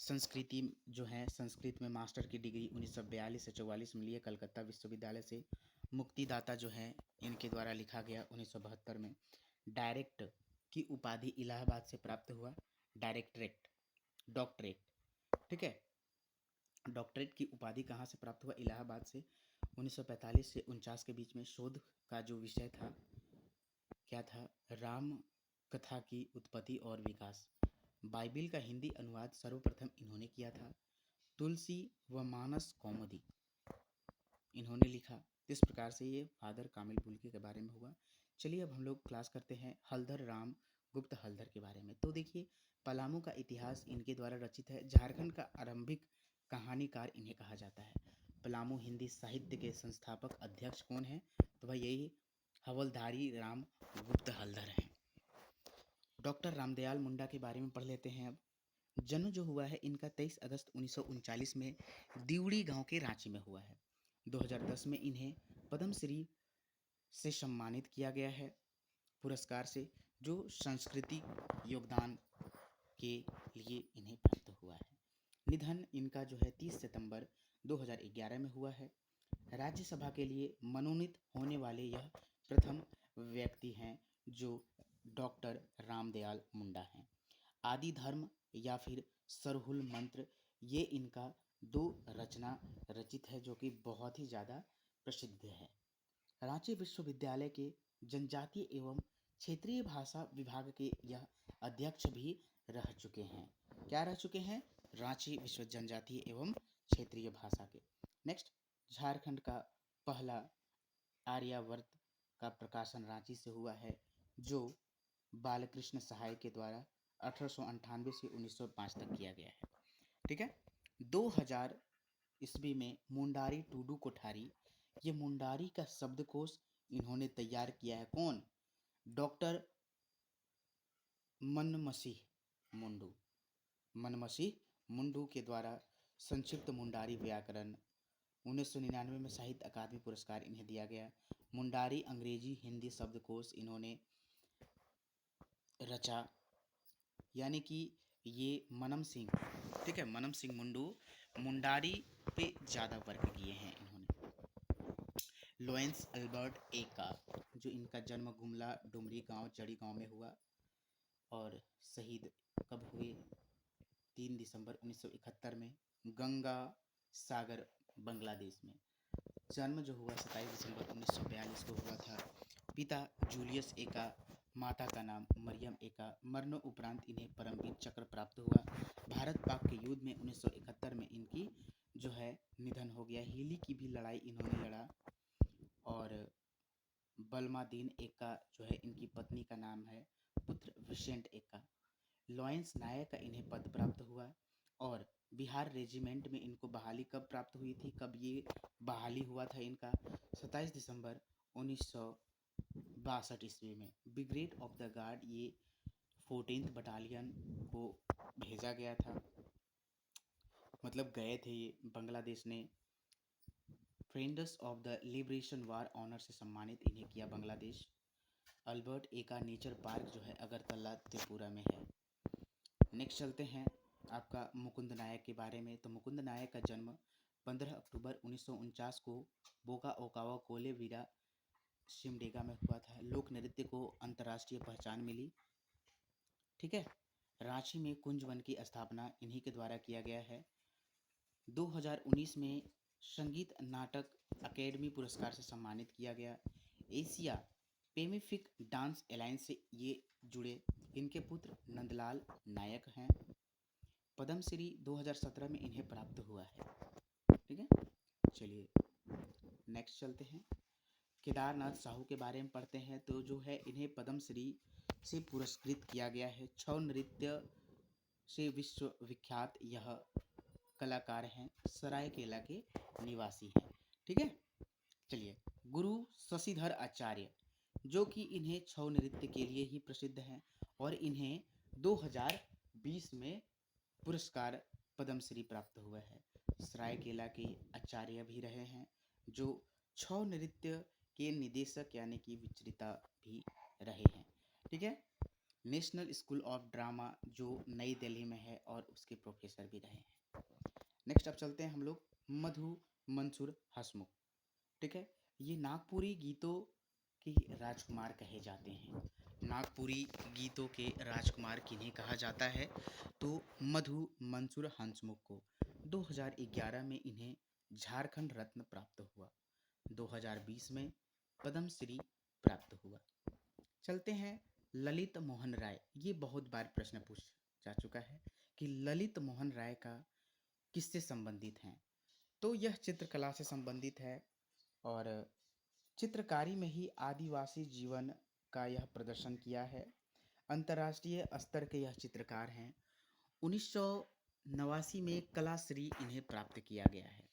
संस्कृति जो है संस्कृत में मास्टर की डिग्री 1942 से 44 में लिए कलकत्ता विश्वविद्यालय से। मुक्तिदाता जो है इनके द्वारा लिखा गया 1972 में। डायरेक्ट की उपाधि इलाहाबाद से प्राप्त हुआ। डॉक्टरेट, ठीक है, डॉक्टरेट की उपाधि कहाँ से प्राप्त हुआ? इलाहाबाद से। 1945 से 49 के बीच में शोध का जो विषय था क्या था? राम कथा की उत्पत्ति और विकास। बाइबिल का हिंदी अनुवाद सर्वप्रथम इन्होंने किया था। तुलसी व मानस कौमुदी इन्होंने लिखा। इस प्रकार से ये फादर कामिल बुल्की के बारे में हुआ। चलिए अब हम लोग क्लास करते हैं हलधर राम गुप्त हलधर के बारे में। तो देखिए पलामू का इतिहास इनके द्वारा रचित है। झारखंड का आरंभिक कहानीकार इन्हें कहा जाता है। पलामू हिंदी साहित्य के संस्थापक अध्यक्ष कौन है? तो भाई यही हवलधारी राम गुप्त हलधर हैं। डॉक्टर रामदयाल मुंडा के बारे में पढ़ लेते हैं अब। जन्म जो हुआ है इनका 23 अगस्त 1939 में दिवड़ी गांव के रांची में हुआ है। 2010 में इन्हें पद्मश्री से सम्मानित किया गया है पुरस्कार से, जो सांस्कृतिक योगदान के लिए इन्हें प्राप्त हुआ है। निधन इनका जो है 30 सितंबर 2011 में हुआ है। राज्यसभा के लिए मनोनीत होने वाले यह प्रथम व्यक्ति हैं जो डॉक्टर रामदयाल मुंडा हैं। आदि धर्म या फिर सरहुल मंत्र ये इनका 2 रचना रचित है जो कि बहुत ही ज़्यादा प्रसिद्ध है। रांची विश्वविद्यालय के जनजातीय एवं क्षेत्रीय भाषा विभाग के यह अध्यक्ष भी रह चुके हैं। क्या रह चुके हैं? रांची विश्व जनजातीय एवं क्षेत्रीय भाषा के। नेक्स्ट, झारखंड का पहला आर्यावर्त का प्रकाशन रांची से हुआ है जो बालकृष्ण सहाय के द्वारा 1898 से 1905 तक किया गया है। ठीक है। 2000 ईस्वी में मुंडारी टूडू कोठारी, ये मुंडारी का शब्दकोश इन्होंने तैयार किया है। कौन? डॉक्टर मनमसीह मुंडू के द्वारा संक्षिप्त मुंडारी व्याकरण। 1999 में साहित्य अकादमी पुरस्कार इन्हें दिया गया। मुंडारी अंग्रेजी हिंदी शब्दकोश इन्होंने रचा, यानी कि ये मनम सिंह, ठीक है, मनम सिंह मुंडू मुंडारी पे ज़्यादा वर्क किए हैं इन्होंने। लॉरेंस अल्बर्ट एका, जो इनका जन्म गुमला डुमरी गांव जड़ी गांव में हुआ और शहीद कब हुए? 3 दिसंबर 1971 में गंगा सागर बांग्लादेश में। जन्म जो हुआ 27 दिसंबर 1942 को हुआ था। पिता जूलियस एका, माता का नाम मरियम एका। मरणों उपरांत इन्हें परमवीर चक्र प्राप्त हुआ। भारत पाक के युद्ध में 1971 में इनकी जो है निधन हो गया। हिली की भी लड़ाई इन्होंने लड़ा। और बलमादीन एका जो है इनकी पत्नी का नाम है, पुत्र विसेंट एका। लॉरेंस नायक का इन्हें पद प्राप्त हुआ। और बिहार रेजिमेंट में इनको बहाली कब प्राप्त हुई थी? कब ये बहाली हुआ था इनका? 27 दिसंबर 1962 ईस्वी में। ब्रिगेड ऑफ द गार्ड, ये 14th बटालियन को भेजा गया था, मतलब गए थे ये। बांग्लादेश ने friends of the liberation war honour से सम्मानित इन्हें किया Bangladesh. Albert Ekka nature park जो है अगरतला त्रिपुरा में है। नेक्स्ट चलते हैं आपका मुकुंद नायक के बारे में। तो मुकुंद नायक का जन्म 15 अक्टूबर 1949 को बोका ओकावा कोलेवीरा सिमडेगा में हुआ था। लोक नृत्य को अंतर्राष्ट्रीय पहचान मिली। ठीक है। रांची में कुंज वन की स्थापना इन्हीं के द्वारा किया गया है। 2019 में संगीत नाटक अकेडमी पुरस्कार से सम्मानित किया गया। एशिया पेसिफिक डांस अलायंस से ये जुड़े। इनके पुत्र नंदलाल नायक हैं। पद्मश्री 2017 में इन्हें प्राप्त हुआ है। ठीक है। चलिए नेक्स्ट चलते हैं। केदारनाथ साहू के बारे में पढ़ते हैं। तो जो है इन्हें पद्मश्री से पुरस्कृत किया गया है। छौ नृत्य से विश्व विख्यात यह कलाकार हैं। सरायकेला के निवासी हैं। ठीक है। चलिए, गुरु शशिधर आचार्य, जो कि इन्हें छौ नृत्य के लिए ही प्रसिद्ध हैं और इन्हें 2020 में पुरस्कार पद्मश्री प्राप्त हुआ है। सरायकेला के आचार्य भी रहे हैं, जो छौ नृत्य के निदेशक यानी कि विचेता भी रहे हैं। ठीक है, नेशनल स्कूल ऑफ ड्रामा जो नई दिल्ली में है और उसके प्रोफेसर भी रहे हैं। नेक्स्ट अब चलते हैं हम लोग मधु मंसूर हसमुख। ठीक है, ये नागपुरी गीतों के राजकुमार कहे जाते हैं। नागपुरी गीतों के राजकुमार किन्हें कहा जाता है? तो मधु मंसूर हंसमुख को 2011 में इन्हें झारखंड रत्न प्राप्त हुआ। 2020 में पद्म श्री प्राप्त हुआ। चलते हैं ललित मोहन राय। ये बहुत बार प्रश्न पूछ जा चुका है कि ललित मोहन राय का किससे संबंधित हैं? तो यह चित्रकला से संबंधित है और चित्रकारी में ही आदिवासी जीवन का यह प्रदर्शन किया है। अंतर्राष्ट्रीय स्तर के यह चित्रकार हैं। 1989 में कलाश्री इन्हें प्राप्त किया गया है।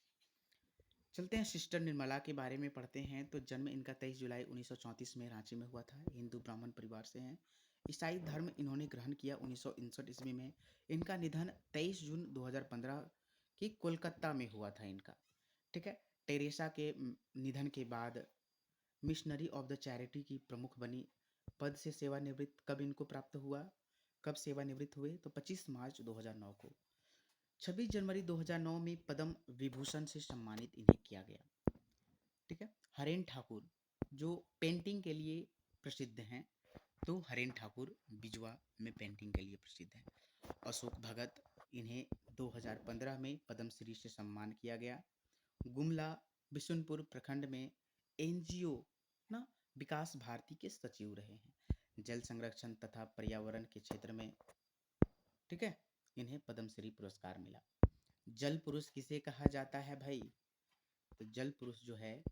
चलते हैं सिस्टर निर्मला के बारे में पढ़ते हैं। तो जन्म इनका 23 जुलाई 1934 में रांची में हुआ था। हिंदू ब्राह्मण परिवार से हैं। ईसाई धर्म इन्होंने ग्रहण किया 1959 ईस्वी में। इनका निधन 23 जून 2015 की कोलकाता में हुआ था इनका। ठीक है, टेरेसा के निधन के बाद मिशनरी ऑफ द चैरिटी की प्रमुख बनी। पद से सेवानिवृत्त कब इनको प्राप्त हुआ, कब सेवानिवृत्त हुए? तो 25 मार्च 2009 को। 26 जनवरी 2009 में पद्म विभूषण से सम्मानित इन्हें किया गया। ठीक है, हरेन ठाकुर जो पेंटिंग के लिए प्रसिद्ध हैं, तो हरेन ठाकुर बिजवा में पेंटिंग के लिए प्रसिद्ध हैं। अशोक भगत, इन्हें 2015 में पद्मश्री से सम्मान किया गया। गुमला बिशुनपुर प्रखंड में एनजीओ ना विकास भारती के सचिव रहे हैं। जल संरक्षण तथा पर्यावरण के क्षेत्र में, ठीक है, इन्हें पद्मश्री पुरस्कार मिला। जल पुरुष किसे कहा जाता है भाई? तो जल पुरुष जो है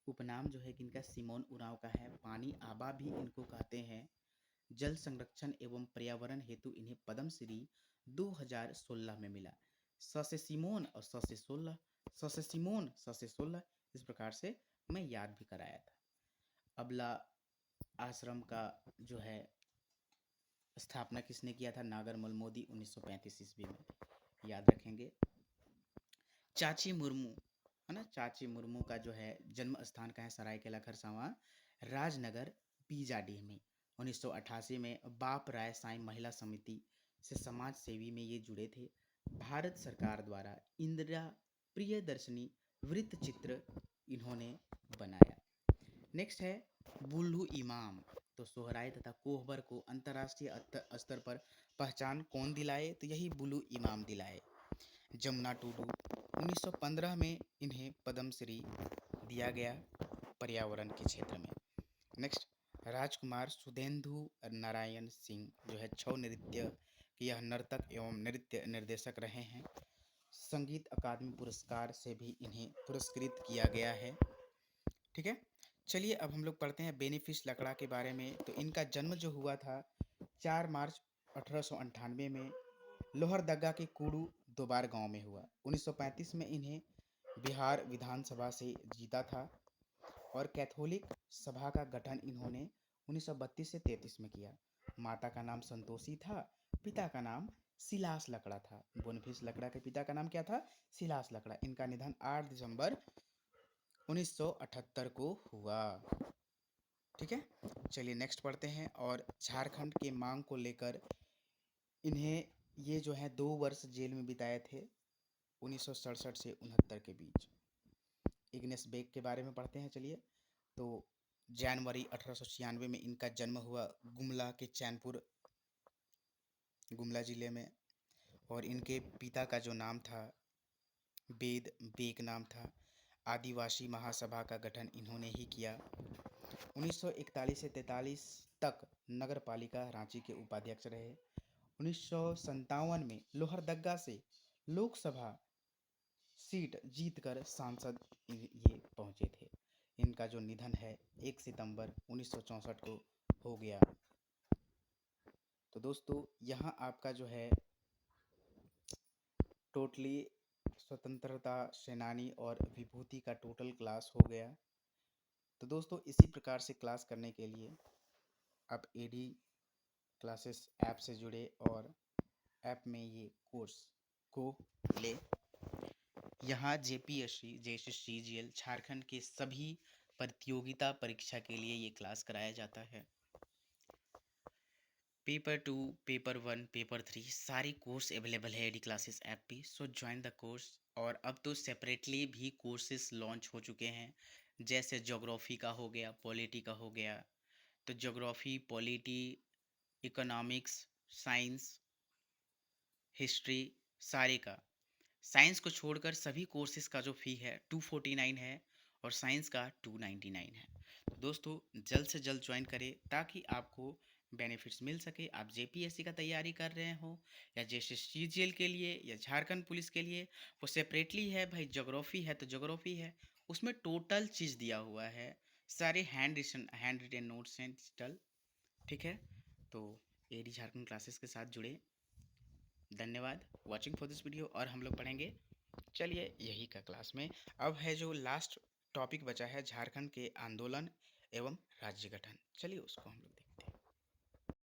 उपनाम जो है किनका? सिमोन उरांव का है। पानी आबा भी इनको कहते हैं। जल संरक्षण एवं पर्यावरण हेतु इन्हें पद्मश्री 2016 में मिला। स से सिमोन और स से 16, स से सिमोन स से 16, इस प्रकार से मैं याद भी कराया था। अबला आश्रम का जो है स्थापना किसने किया था? नागरमल मोदी 1935 ईस्वी में, याद रखेंगे। चाची मुर्मू है ना, चाची मुर्मू का जो है जन्म स्थान का है सरायकेला खरसावां राजनगर बीजाडीह में। 1988 में बाप राय साईं महिला समिति से समाज सेवी में ये जुड़े थे। भारत सरकार द्वारा इंदिरा प्रियदर्शनी वृत्त चित्र इन्होंने बनाया। नेक्स्ट है बुल्लू इमाम। तो सोहराय तथा कोहबर को अंतर्राष्ट्रीय स्तर पर पहचान कौन दिलाए? तो यही बुल्लू इमाम दिलाए। जमुना टुडू 1915 में इन्हें पद्मश्री दिया गया पर्यावरण के क्षेत्र में। नेक्स्ट राजकुमार सुधेंदु नारायण सिंह जो है छौ नृत्य के यह नर्तक एवं नृत्य निर्देशक रहे हैं। संगीत अकादमी पुरस्कार से भी इन्हें पुरस्कृत किया गया है। ठीक है, चलिए अब हम लोग पढ़ते हैं बेनिफिस लकड़ा के बारे में। तो इनका जन्म जो हुआ था 4 मार्च 1898 में लोहरदगा के कुड़ू दोबार गांव में हुआ। 1935 में इन्हें बिहार विधानसभा से जीता था और कैथोलिक सभा का गठन इन्होंने 1932 से 33 में किया। माता का नाम संतोषी था, पिता का नाम सिलास लकड़ा था। बोनफिस लकड़ा के पिता का नाम क्या था? सिलास लकड़ा। इनका निधन 8 दिसंबर 1978 को हुआ। ठीक है, चलिए नेक्स्ट पढ़ते हैं। और झारखंड के मांग को लेकर इन्हें ये जो है 2 वर्ष जेल में बिताए थे 1967 से 69 के बीच। इग्नेस बेक के बारे में पढ़ते हैं। चलिए, तो जनवरी 1896 में इनका जन्म हुआ गुमला के चैनपुर, गुमला जिले में। और इनके पिता का जो नाम था वेद बेक नाम था। आदिवासी महासभा का गठन इन्होंने ही किया। 1941 से 43 तक नगर पालिका रांची के उपाध्यक्ष रहे। 1957 में लोहरदगा से लोकसभा सीट जीतकर सांसद ये पहुंचे थे। इनका जो निधन है 1 सितंबर 1964 को हो गया। तो दोस्तों यहाँ आपका जो है टोटली स्वतंत्रता सेनानी और विभूति का टोटल क्लास हो गया। तो दोस्तों इसी प्रकार से क्लास करने के लिए आप एडी क्लासेस ऐप से जुड़े और ऐप में ये कोर्स को ले। यहाँ जेपीएससी जैसे सीजीएल झारखंड के सभी प्रतियोगिता परीक्षा के लिए ये क्लास कराया जाता है। पेपर 2, पेपर 1, पेपर 3 सारी कोर्स अवेलेबल है एडी क्लासेस ऐप पे। सो ज्वाइन द कोर्स। और अब तो सेपरेटली भी कोर्सेज लॉन्च हो चुके हैं, जैसे ज्योग्राफी का हो गया, पॉलिटी का हो गया। तो geography, polity, economics, science, history, सारे का। साइंस को छोड़कर सभी कोर्सेज का जो फ़ी है 249 है और साइंस का 299 है। तो दोस्तों जल्द से जल्द ज्वाइन करें ताकि आपको बेनिफिट्स मिल सके। आप जेपीएससी का तैयारी कर रहे हो या जैसे सीजीएल के लिए या झारखंड पुलिस के लिए, वो सेपरेटली है भाई। ज्योग्राफी है तो ज्योग्राफी है, उसमें टोटल चीज़ दिया हुआ है, सारे हैंड रिटन नोट्स हैं डिजिटल। ठीक है, तो एडी झारखंड क्लासेस के साथ जुड़े। धन्यवाद वॉचिंग फॉर दिस वीडियो। और हम लोग पढ़ेंगे, चलिए यही का क्लास में अब है जो लास्ट टॉपिक बचा है, झारखंड के आंदोलन एवं राज्य गठन। चलिए उसको हम लोग